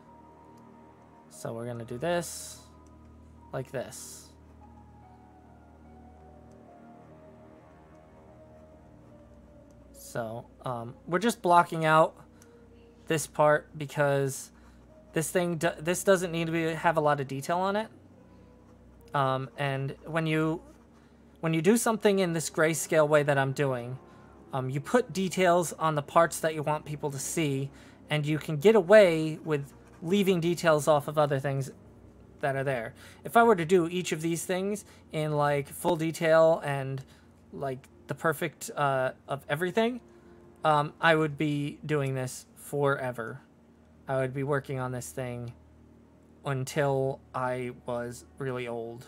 So we're going to do this like this. So we're just blocking out this part because this doesn't need to have a lot of detail on it. And when you do something in this grayscale way that I'm doing, you put details on the parts that you want people to see, and you can get away with leaving details off of other things that are there. If I were to do each of these things in like full detail and like the perfect of everything, I would be doing this forever. I would be working on this thing until I was really old,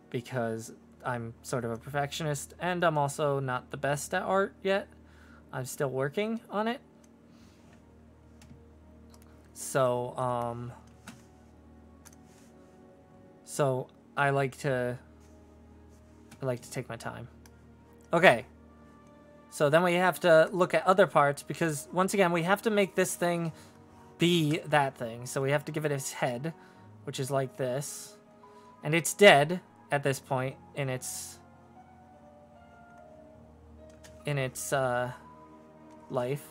because I'm sort of a perfectionist, and I'm also not the best at art yet. I'm still working on it. So, so I like to take my time. Okay. So then we have to look at other parts, because once again, we have to make this thing be that thing. So we have to give it its head, which is like this. And it's dead at this point in its life.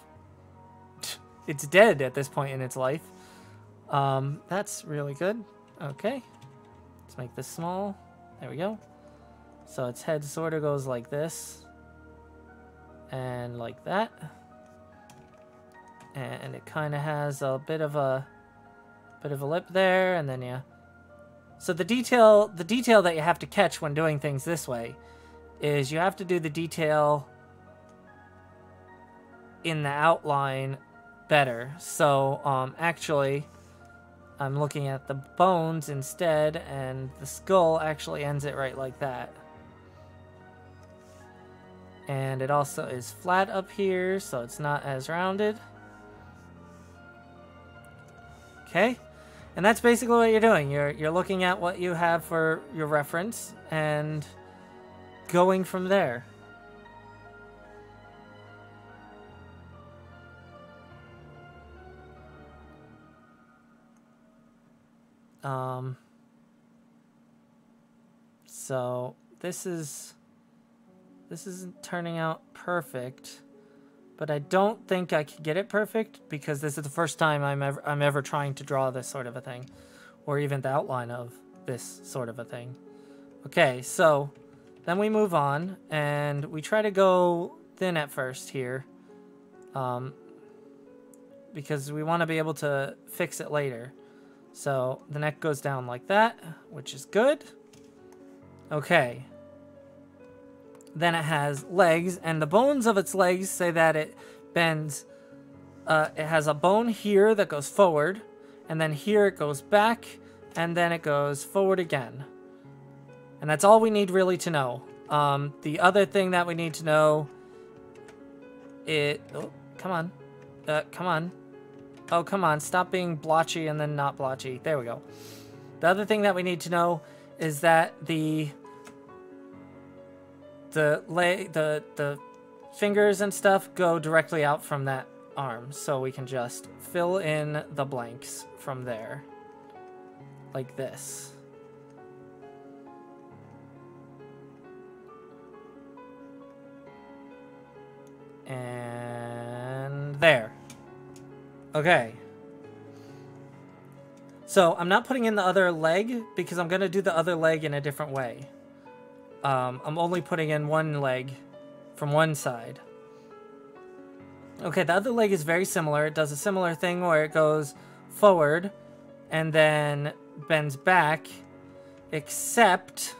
It's dead at this point in its life. That's really good. Okay. Let's make this small. There we go. So its head sort of goes like this. And like that. And it kind of has a bit of a lip there, and then yeah. So the detail that you have to catch when doing things this way is you have to do the detail in the outline better. So actually I'm looking at the bones instead, and the skull actually ends it right like that. And it also is flat up here, so it's not as rounded. Okay, and that's basically what you're doing. You're looking at what you have for your reference and going from there. So this isn't turning out perfect, but I don't think I can get it perfect, because this is the first time I'm ever trying to draw this sort of a thing, or even the outline of this sort of a thing. Okay, so then we move on and we try to go thin at first here, because we want to be able to fix it later. So the neck goes down like that, which is good. Okay. Then it has legs, and the bones of its legs say that it bends. It has a bone here that goes forward, and then here it goes back, and then it goes forward again. And that's all we need really to know. The other thing that we need to know, oh, come on. Come on. Oh, come on. Stop being blotchy and then not blotchy. There we go. The other thing that we need to know is that the fingers and stuff go directly out from that arm, so we can just fill in the blanks from there, like this. And there. Okay. So I'm not putting in the other leg because I'm going to do the other leg in a different way. I'm only putting in one leg from one side. Okay, the other leg is very similar. It does a similar thing where it goes forward and then bends back, except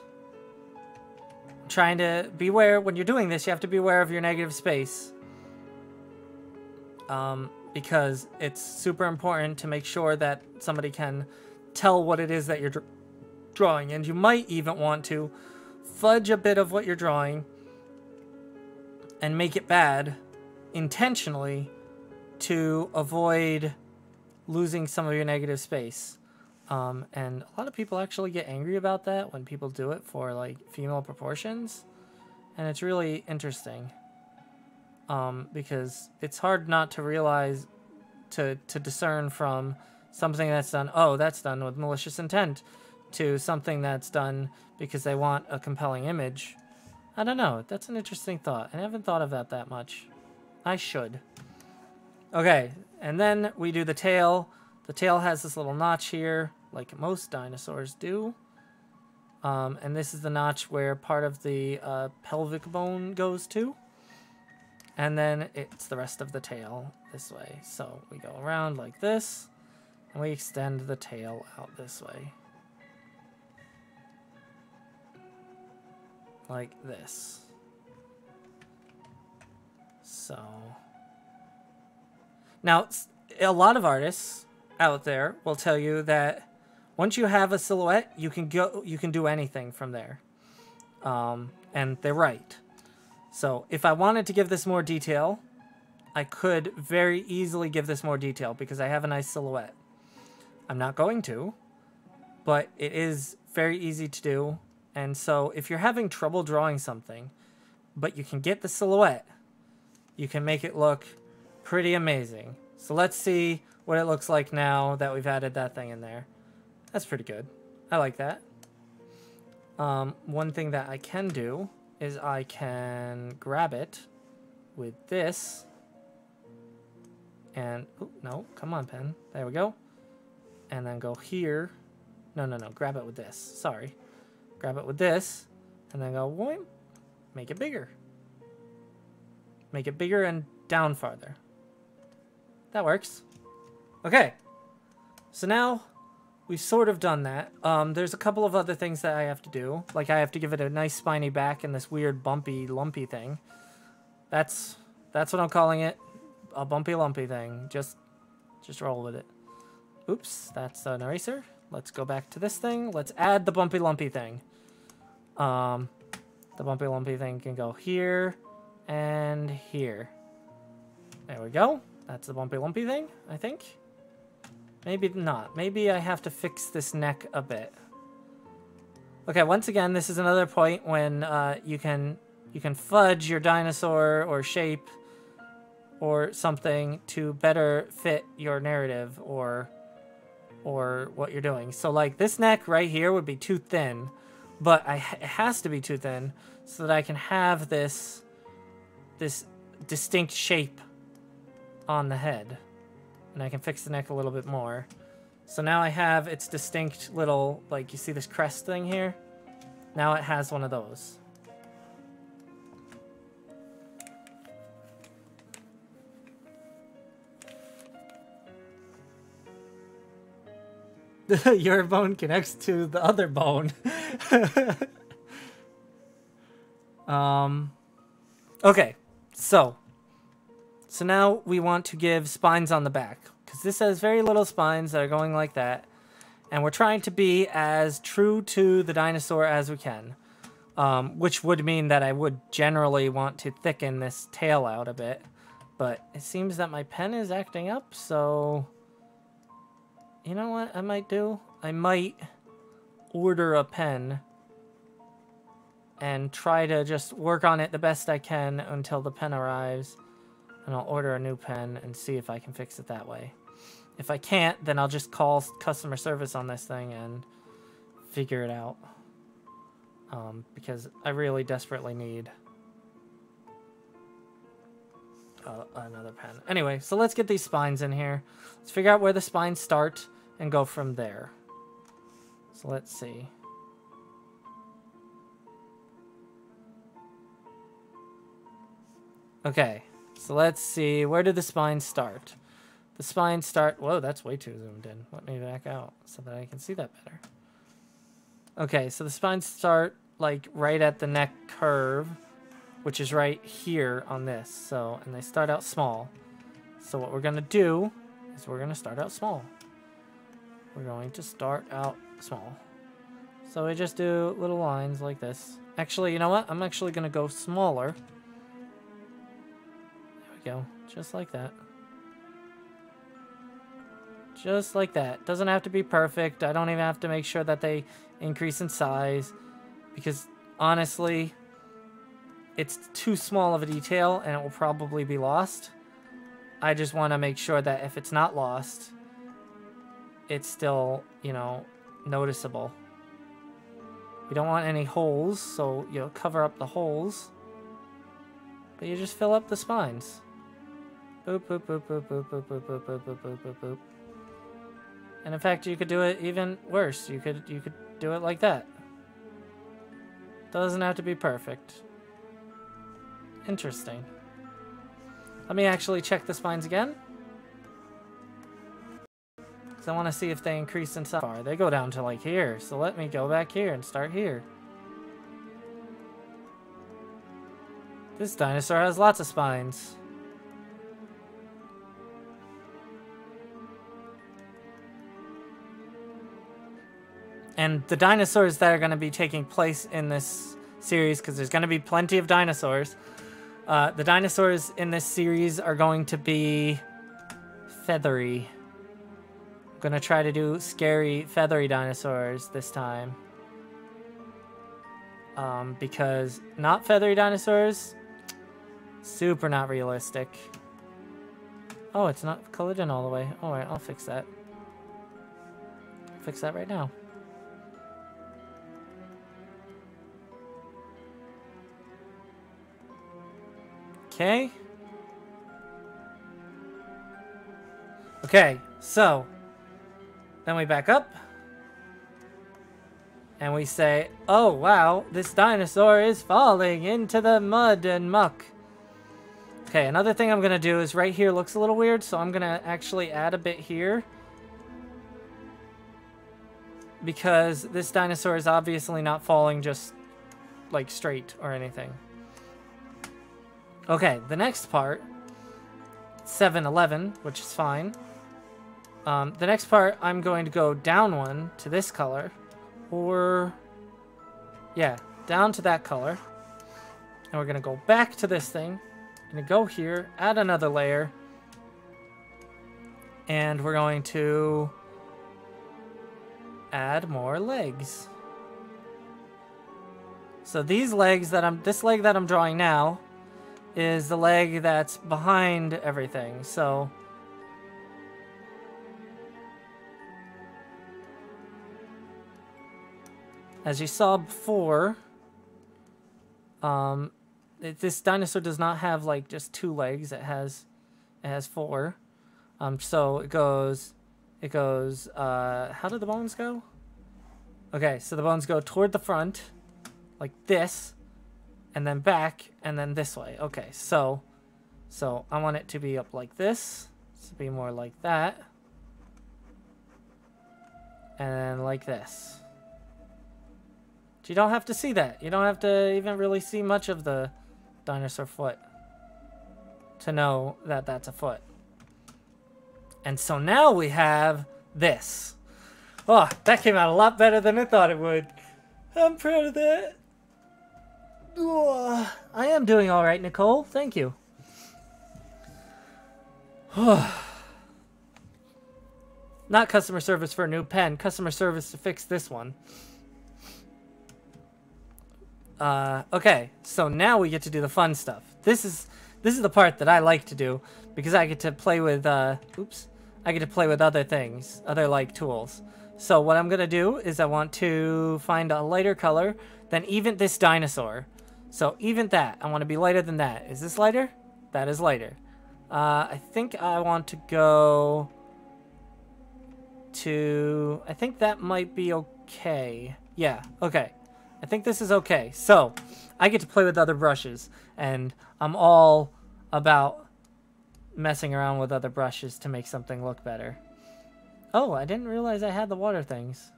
trying to beware when you're doing this, you have to be aware of your negative space. Because it's super important to make sure that somebody can tell what it is that you're drawing. And you might even want to fudge a bit of what you're drawing and make it bad intentionally to avoid losing some of your negative space. And a lot of people actually get angry about that when people do it for like female proportions, and it's really interesting. Because it's hard not to realize, to discern from something that's done, oh, that's done with malicious intent, to something that's done because they want a compelling image. I don't know. That's an interesting thought. I haven't thought of that much. I should. Okay, and then we do the tail. The tail has this little notch here, like most dinosaurs do. And this is the notch where part of the pelvic bone goes to. And then it's the rest of the tail this way. So we go around like this, and we extend the tail out this way. Like this. So now, a lot of artists out there will tell you that once you have a silhouette, you can do anything from there. And they're right. So if I wanted to give this more detail, I could very easily give this more detail because I have a nice silhouette. I'm not going to, but it is very easy to do. And so if you're having trouble drawing something, but you can get the silhouette, you can make it look pretty amazing. So let's see what it looks like now that we've added that thing in there. That's pretty good. I like that. One thing that I can do is I can grab it with this. And, oh, no, come on, pen. There we go. And then go here. No, grab it with this. Sorry. Grab it with this. And then go, whoop, make it bigger. Make it bigger and down farther. That works. Okay. So now we've sort of done that. There's a couple of other things that I have to do. Like I have to give it a nice spiny back and this weird bumpy, lumpy thing. That's what I'm calling it. A bumpy, lumpy thing. Just roll with it. Oops, that's an eraser. Let's go back to this thing. Let's add the bumpy, lumpy thing. The bumpy, lumpy thing can go here and here. There we go. That's the bumpy, lumpy thing, I think. Maybe not. Maybe I have to fix this neck a bit. Okay, once again, this is another point when you can fudge your dinosaur or shape or something to better fit your narrative or what you're doing. So like this neck right here would be too thin, but it has to be too thin so that I can have this distinct shape on the head. And I can fix the neck a little bit more. So now I have its distinct little, like, you see this crest thing here? Now it has one of those. Your bone connects to the other bone. Okay, so now we want to give spines on the back, because this has very little spines that are going like that, and we're trying to be as true to the dinosaur as we can, which would mean that I would generally want to thicken this tail out a bit, but it seems that my pen is acting up, so you know what I might do? I might order a pen and try to just work on it the best I can until the pen arrives. And I'll order a new pen and see if I can fix it that way. If I can't, then I'll just call customer service on this thing and figure it out. Because I really desperately need another pen. Anyway, so let's get these spines in here. Let's figure out where the spines start and go from there. So let's see. Okay, so let's see. Where did the spines start? The spines start... Whoa, that's way too zoomed in. Let me back out so that I can see that better. Okay, so the spines start like right at the neck curve, which is right here on this. So, and they start out small. So what we're going to do is we're going to start out small. We're going to start out small. So we just do little lines like this. Actually, you know what? I'm actually going to go smaller. Go just like that. Just like that. Doesn't have to be perfect. I don't even have to make sure that they increase in size, because honestly it's too small of a detail and it will probably be lost. I just want to make sure that if it's not lost, it's still, you know, noticeable. We don't want any holes, so you'll cover up the holes, but you just fill up the spines. Boop, boop, boop, boop, boop, boop, boop, boop, boop, boop, boop, boop, boop. And in fact, you could do it even worse. You could do it like that. Doesn't have to be perfect. Interesting. Let me actually check the spines again. Because I want to see if they increase in size. They go down to like here. So let me go back here and start here. This dinosaur has lots of spines. And the dinosaurs that are going to be taking place in this series, because there's going to be plenty of dinosaurs, the dinosaurs in this series are going to be feathery. I'm going to try to do scary, feathery dinosaurs this time. Because not feathery dinosaurs, super not realistic. Oh, it's not colored in all the way. Alright, I'll fix that. Fix that right now. Okay. Okay, so then we back up and we say, oh wow, this dinosaur is falling into the mud and muck. Okay, another thing I'm gonna do is right here looks a little weird, so I'm gonna actually add a bit here, because this dinosaur is obviously not falling just like straight or anything. Okay, the next part, 7-11, which is fine. The next part, I'm going to go down one to this color, or, yeah, down to that color. And we're going to go back to this thing. Going to go here, add another layer, and we're going to add more legs. So these legs that this leg that I'm drawing now is the leg that's behind everything. So as you saw before, this dinosaur does not have like just 2 legs. It has 4. So it goes how do the bones go? Okay, so the bones go toward the front like this, and then back, and then this way. Okay, so I want it to be up like this. To be more like that. And then like this. But you don't have to see that. You don't have to even really see much of the dinosaur foot to know that that's a foot. And so now we have this. Oh, that came out a lot better than I thought it would. I'm proud of that. Oh, I am doing all right, Nicole. Thank you. Not customer service for a new pen. Customer service to fix this one. Okay, so now we get to do the fun stuff. This is the part that I like to do because I get to play with I get to play with other things, other like tools. So what I'm gonna do is I want to find a lighter color than even this dinosaur. So even that, I want to be lighter than that. Is this lighter? That is lighter. I think I want to go to, I think that might be okay. Yeah, okay. I think this is okay. So I get to play with other brushes, and I'm all about messing around with other brushes to make something look better. Oh, I didn't realize I had the water things.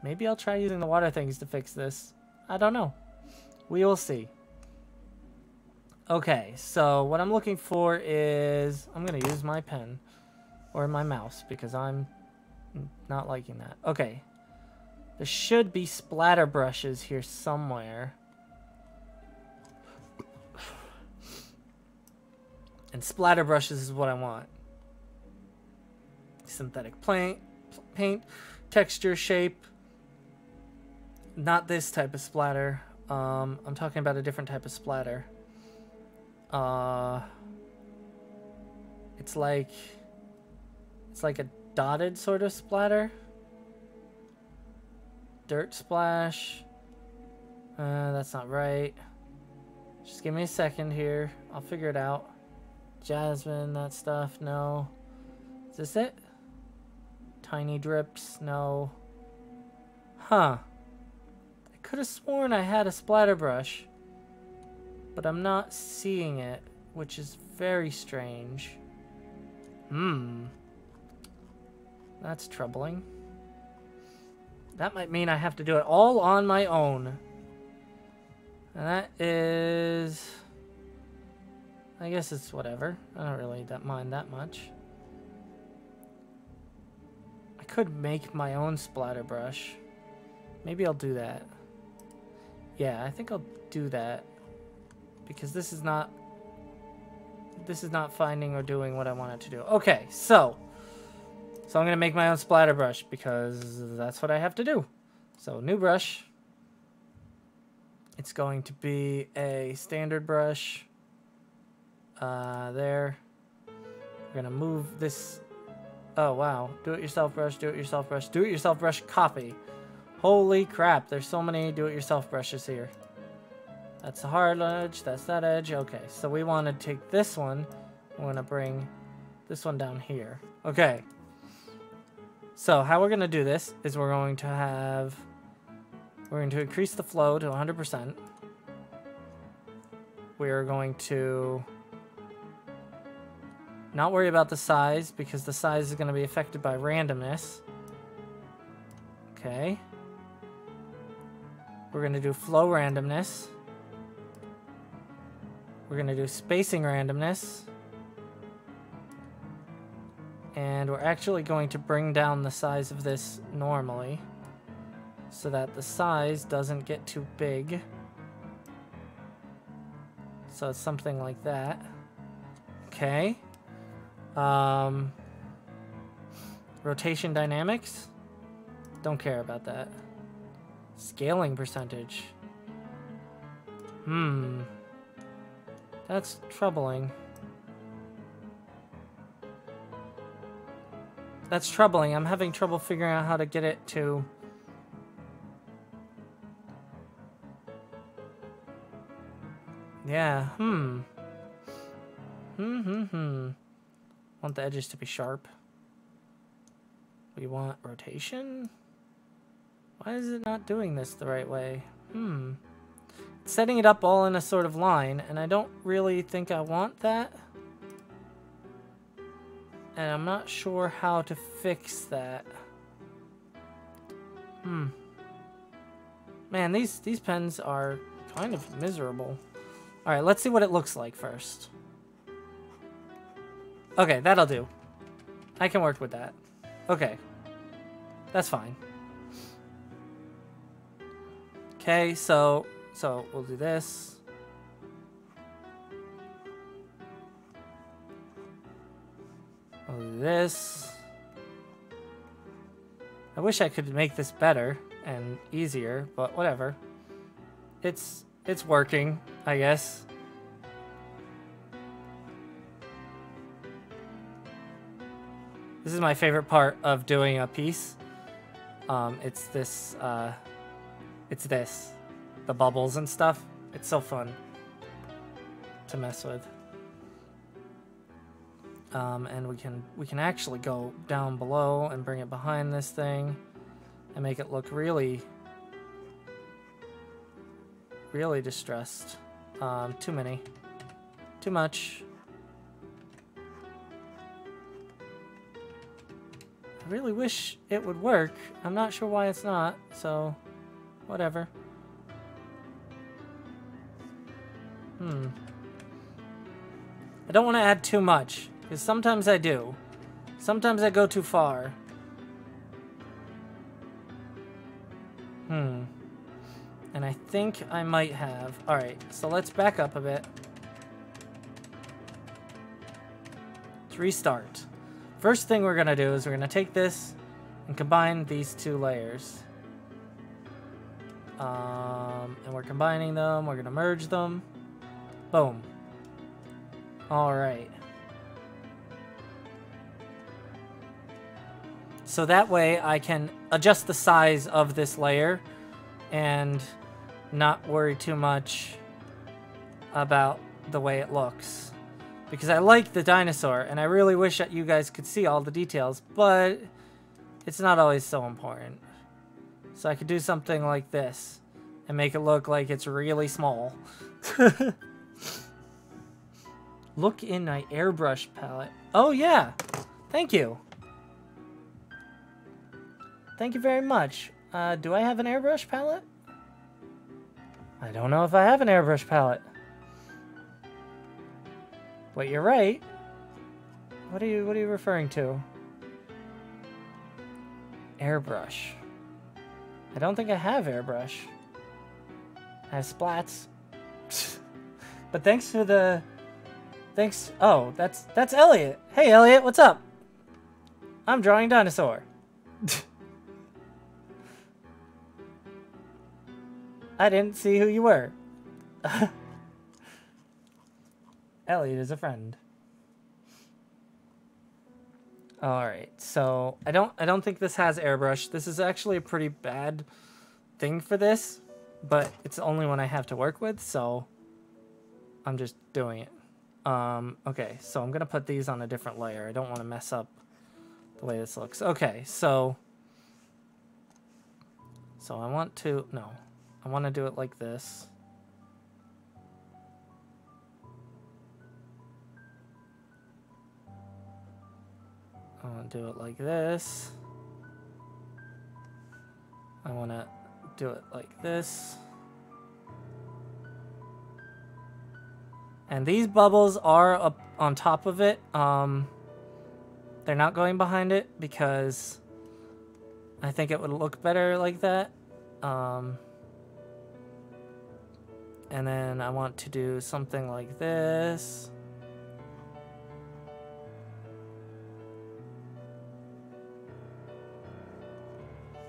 Maybe I'll try using the water things to fix this. I don't know. We will see. Okay, so what I'm looking for is, I'm going to use my pen or my mouse because I'm not liking that. Okay. There should be splatter brushes here somewhere. And splatter brushes is what I want. Synthetic paint, texture, shape. Not this type of splatter. I'm talking about a different type of splatter. It's like a dotted sort of splatter. Dirt splash. That's not right. Just give me a second here. I'll figure it out. jasmine, that stuff. No. Is this it? Tiny drips. No. Huh. I could have sworn I had a splatter brush, but I'm not seeing it, which is very strange. That's troubling. That might mean I have to do it all on my own. And that is... I guess it's whatever. I don't really mind that much. I could make my own splatter brush. Maybe I'll do that. Yeah, I think I'll do that. Because this is not finding or doing what I want it to do. Okay, so I'm going to make my own splatter brush because that's what I have to do. So, new brush. It's going to be a standard brush. There. We're going to move this. Oh, wow. Do-it-yourself brush, do-it-yourself brush, do-it-yourself brush copy. Holy crap, there's so many do-it-yourself brushes here. That's the hard edge, that's that edge. Okay, so we want to take this one. We're going to bring this one down here. Okay. So how we're going to do this is we're going to increase the flow to 100%. We're going to not worry about the size because the size is going to be affected by randomness. Okay. We're going to do flow randomness. We're going to do spacing randomness. And we're actually going to bring down the size of this normally so that the size doesn't get too big. So it's something like that. Okay. Rotation dynamics. Don't care about that. Scaling percentage. That's troubling. That's troubling. I'm having trouble figuring out how to get it to... Yeah, Want the edges to be sharp. We want rotation? Why is it not doing this the right way? It's setting it up all in a sort of line, and I don't really think I want that. And I'm not sure how to fix that. Man, these pens are kind of miserable. Alright, let's see what it looks like first. Okay, that'll do. I can work with that. Okay. That's fine. Okay, so we'll do this. I'll do this. I wish I could make this better and easier, but whatever. It's working, I guess. This is my favorite part of doing a piece. It's this, the bubbles and stuff. It's so fun to mess with. And we can actually go down below and bring it behind this thing and make it look really distressed. Too many. Too much. I really wish it would work. I'm not sure why it's not, so whatever. I don't want to add too much, because sometimes I do. Sometimes I go too far. And I think I might have. Alright, so let's back up a bit. Let's restart. First thing we're going to do is we're going to take this and combine these two layers. And we're combining them. We're going to merge them. Boom. Alright. So that way I can adjust the size of this layer and not worry too much about the way it looks. because I like the dinosaur, and I really wish that you guys could see all the details, but it's not always so important. So I could do something like this and make it look like it's really small. Look in my airbrush palette. Oh yeah, thank you. Thank you very much. Do I have an airbrush palette? I don't know if I have an airbrush palette. But you're right. What are you referring to? Airbrush. I don't think I have airbrush. I have splats. But thanks for the... Thanks... Oh, that's Elliot. Hey, Elliot, what's up? I'm drawing dinosaur. I didn't see who you were. Elliot is a friend. Alright, so I don't think this has airbrush. This is actually a pretty bad thing for this, but it's the only one I have to work with, so I'm just doing it. Okay, so I'm gonna put these on a different layer. I don't want to mess up the way this looks. Okay, so I want to do it like this. I want to do it like this. I want to do it like this. And these bubbles are up on top of it. They're not going behind it because I think it would look better like that. And then I want to do something like this.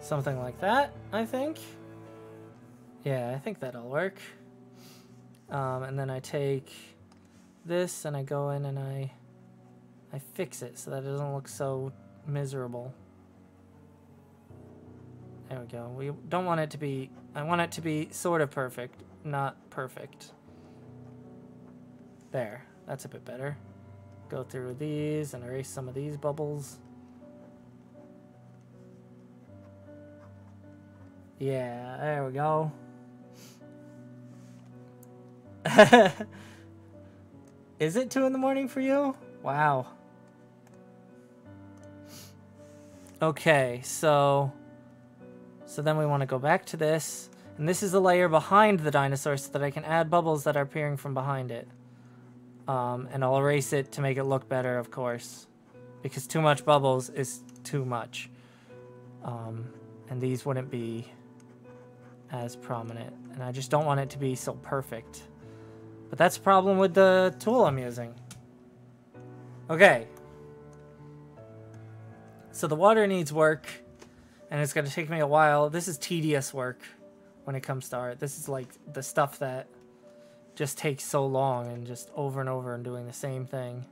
Something like that, I think. Yeah, I think that'll work. And then I take this and I go in and I fix it so that it doesn't look so miserable. There we go. We don't want it to be... I want it to be sort of perfect, not perfect. There. That's a bit better. Go through these and erase some of these bubbles. Yeah, there we go. Is it 2 in the morning for you? Wow. Okay, so then we want to go back to this, and this is the layer behind the dinosaur so that I can add bubbles that are appearing from behind it. And I'll erase it to make it look better, of course, because too much bubbles is too much. And these wouldn't be as prominent, and I just don't want it to be so perfect. But that's a problem with the tool I'm using. Okay. So the water needs work, and it's going to take me a while. This is tedious work when it comes to art. This is like the stuff that just takes so long and just over and over and doing the same thing.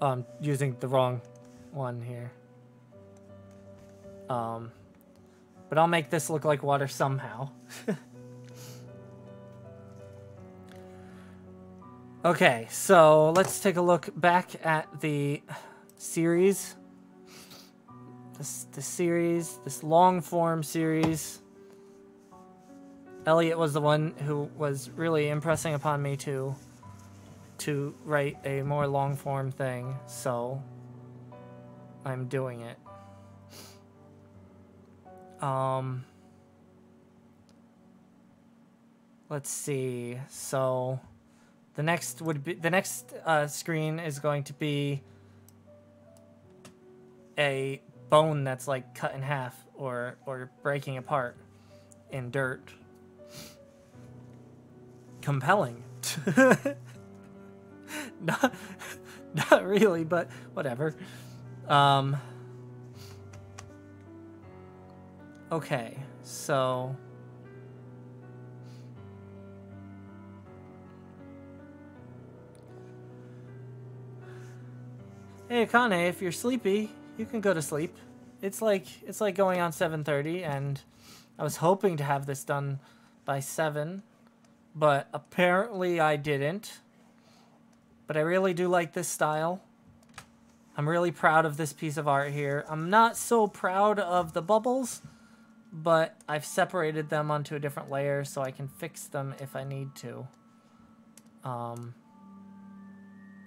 I'm using the wrong one here. But I'll make this look like water somehow. Okay, so let's take a look back at the series. This long form series. Elliot was the one who was really impressing upon me to write a more long form thing, so I'm doing it. Let's see. So the next screen is going to be a bone that's like cut in half or breaking apart in dirt. Compelling. not really, but whatever. Okay, so hey Akane, if you're sleepy, you can go to sleep. It's like going on 7:30, and I was hoping to have this done by 7, but apparently I didn't. but I really do like this style. I'm really proud of this piece of art here. I'm not so proud of the bubbles, but I've separated them onto a different layer so I can fix them if I need to.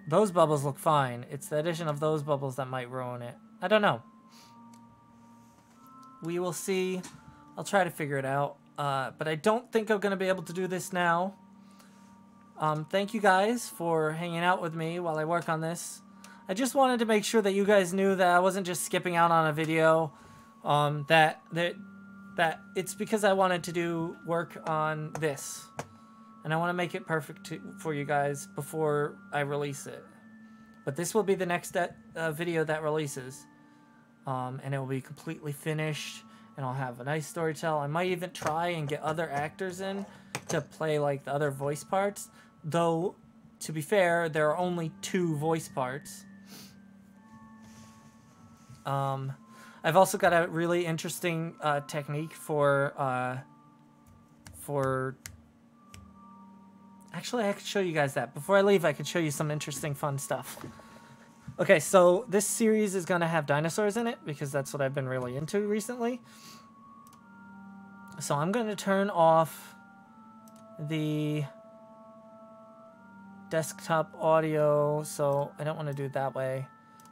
Those bubbles look fine. It's the addition of those bubbles that might ruin it. I don't know. We will see. I'll try to figure it out. But I don't think I'm going to be able to do this now. Thank you guys for hanging out with me while I work on this. I just wanted to make sure that you guys knew that I wasn't just skipping out on a video. That it's because I wanted to do work on this. And I want to make it perfect for you guys before I release it. But this will be the next video that releases. And it will be completely finished. And I'll have a nice story tell. I might even try and get other actors in to play like the other voice parts. Though, to be fair, there are only 2 voice parts. I've also got a really interesting technique for actually, I could show you guys that. Before I leave, I could show you some interesting, fun stuff. Okay, so this series is going to have dinosaurs in it because that's what I've been really into recently. So I'm going to turn off the desktop audio, so I don't want to do it that way.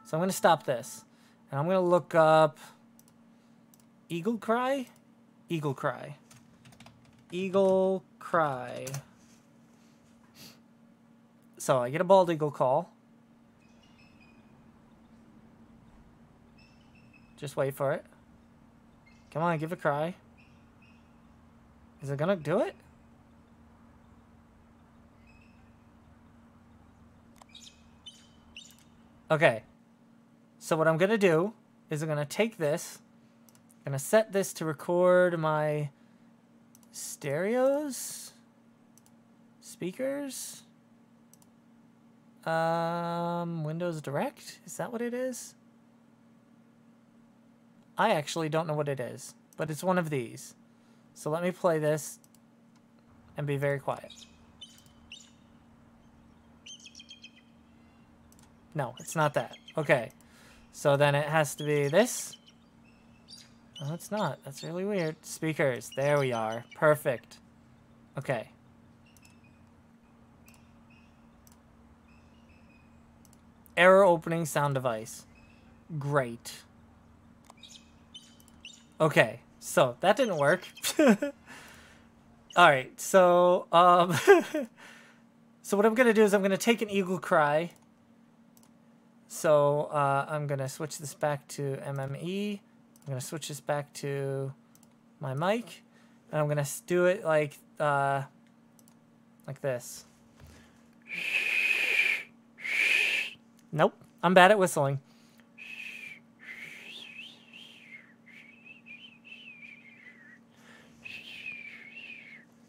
So I'm going to stop this. And I'm going to look up eagle cry? Eagle cry. Eagle cry. So I get a bald eagle call. Just wait for it. Come on, give a cry. Is it gonna do it? Okay. So what I'm gonna do is I'm gonna take this. I'm gonna set this to record my stereos, speakers. Windows Direct? Is that what it is? I actually don't know what it is, but it's one of these. So let me play this and be very quiet. No, it's not that. Okay. So then it has to be this. No, it's not. That's really weird. Speakers. There we are. Perfect. Okay. Error opening sound device. Great. Okay, so that didn't work. Alright, so so what I'm gonna do is I'm gonna take an eagle cry. So I'm gonna switch this back to MME. I'm gonna switch this back to my mic. And I'm gonna do it like this. Nope, I'm bad at whistling.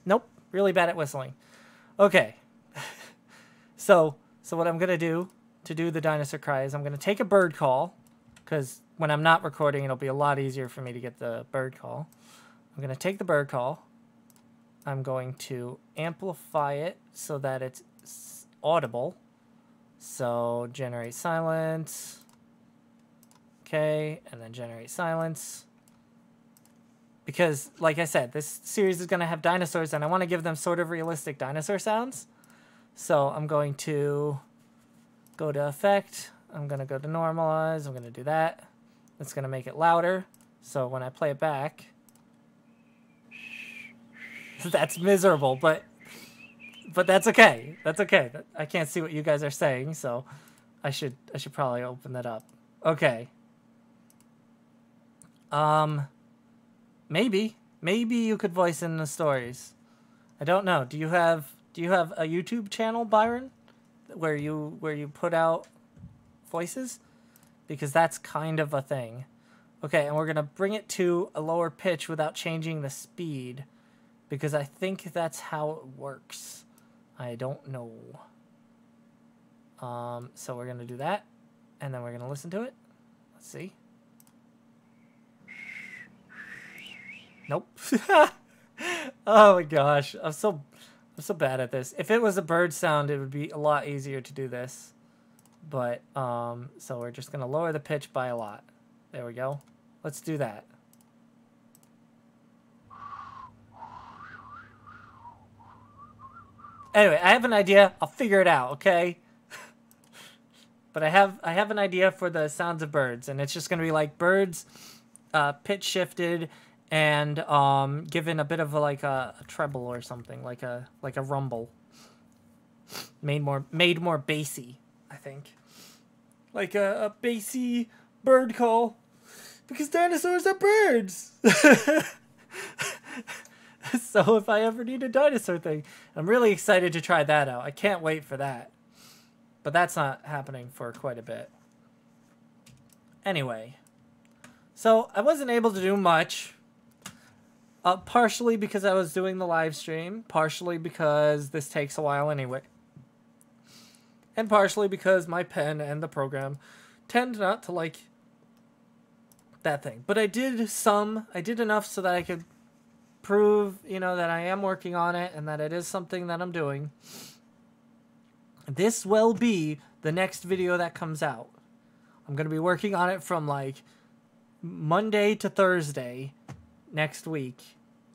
Nope, really bad at whistling. Okay. So what I'm going to do the dinosaur cry is I'm going to take a bird call, because when I'm not recording, it'll be a lot easier for me to get the bird call. I'm going to take the bird call. I'm going to amplify it so that it's audible. So generate silence. Okay, and then generate silence. Because, like I said, this series is going to have dinosaurs, and I want to give them sort of realistic dinosaur sounds. So I'm going to go to Effect. I'm going to go to Normalize. I'm going to do that. It's going to make it louder. So when I play it back, that's miserable, but that's okay. That's okay. I can't see what you guys are saying, so I should probably open that up. Okay. Maybe you could voice in the stories. I don't know. Do you have a YouTube channel, Byron, where you put out voices? Because that's kind of a thing. Okay, and we're gonna bring it to a lower pitch without changing the speed, because I think that's how it works. I don't know. So we're gonna do that, and then we're gonna listen to it. Let's see. Nope. Oh my gosh, I'm I'm so bad at this. If it was a bird sound, it would be a lot easier to do this. But, so we're just going to lower the pitch by a lot. There we go. Let's do that. Anyway, I have an idea. I'll figure it out, okay? But I have an idea for the sounds of birds, and it's just going to be like birds pitch shifted and given a bit of like a treble or something, like a rumble. Made more bassy, I think. Like a bassy bird call, because dinosaurs are birds. So if I ever need a dinosaur thing, I'm really excited to try that out. I can't wait for that. But that's not happening for quite a bit. Anyway, so I wasn't able to do much. Partially because I was doing the live stream, partially because this takes a while anyway, and partially because my pen and the program tend not to like that thing. But I did enough so that I could prove, you know, that I am working on it and that it is something that I'm doing. This will be the next video that comes out. I'm going to be working on it from like Monday to Thursday next week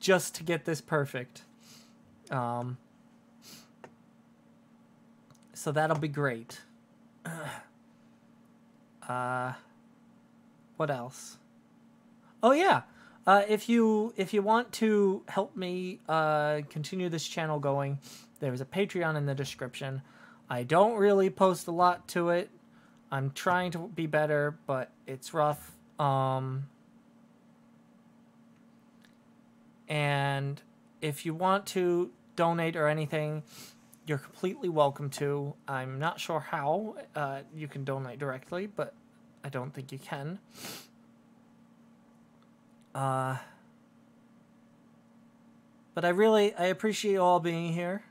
just to get this perfect. So that'll be great. What else? Oh yeah. If you want to help me continue this channel going, there's a Patreon in the description. I don't really post a lot to it. I'm trying to be better, but it's rough. And if you want to donate or anything, you're completely welcome to. I'm not sure how you can donate directly, but I don't think you can. But I appreciate you all being here,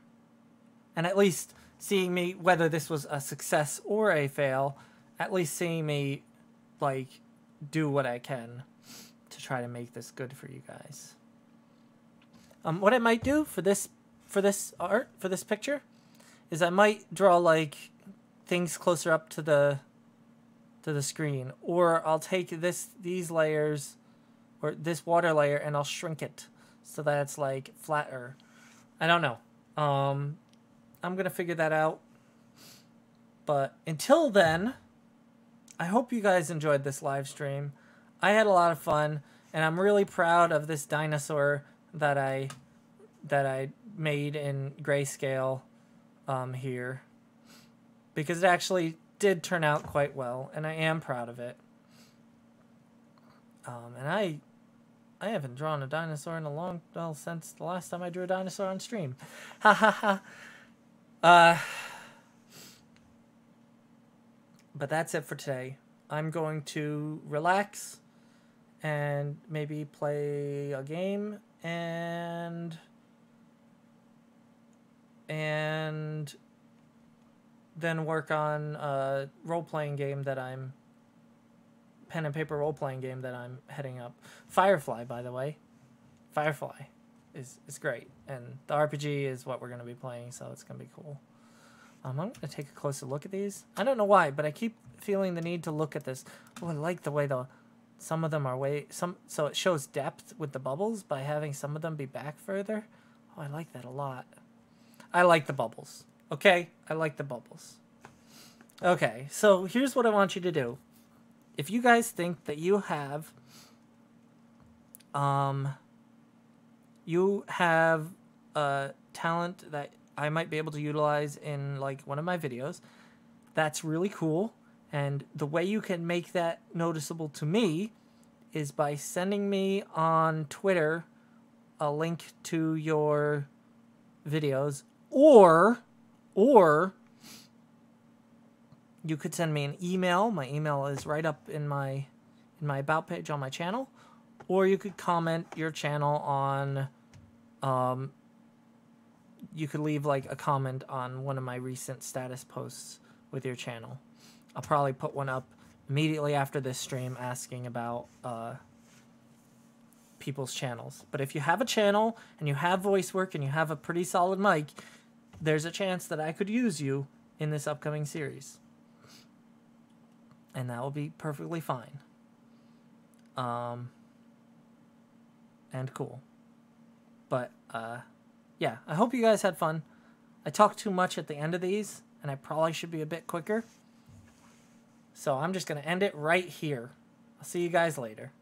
and at least seeing me, whether this was a success or a fail, at least seeing me like do what I can to try to make this good for you guys. What I might do for this picture is I might draw like things closer up to the screen, or I'll take these layers or this water layer and I'll shrink it so that it's like flatter. I don't know. I'm gonna figure that out. But until then, I hope you guys enjoyed this live stream. I had a lot of fun, and I'm really proud of this dinosaur that I made in grayscale here, because it actually did turn out quite well, and I am proud of it. And I haven't drawn a dinosaur in since the last time I drew a dinosaur on stream. Ha ha ha. But that's it for today. I'm going to relax and maybe play a game and then work on a role-playing game that pen and paper role-playing game that I'm heading up. Firefly, by the way. Firefly is great, and the RPG is what we're going to be playing, so it's going to be cool. I'm going to take a closer look at these. I don't know why, but I keep feeling the need to look at this. Oh, I like the way some of them are so it shows depth with the bubbles by having some of them be back further. Oh, I like that a lot. I like the bubbles. Okay? I like the bubbles. Okay, so here's what I want you to do. If you guys think that you have a talent that I might be able to utilize in like one of my videos, that's really cool. And the way you can make that noticeable to me is by sending me on Twitter a link to your videos, or you could send me an email. My email is right up in my about page on my channel, or you could comment your channel on you could leave like a comment on one of my recent status posts with your channel. I'll probably put one up immediately after this stream asking about people's channels. But if you have a channel and you have voice work and you have a pretty solid mic, there's a chance that I could use you in this upcoming series. And that will be perfectly fine. And cool. But, yeah, I hope you guys had fun. I talked too much at the end of these, and I probably should be a bit quicker. So I'm just going to end it right here. I'll see you guys later.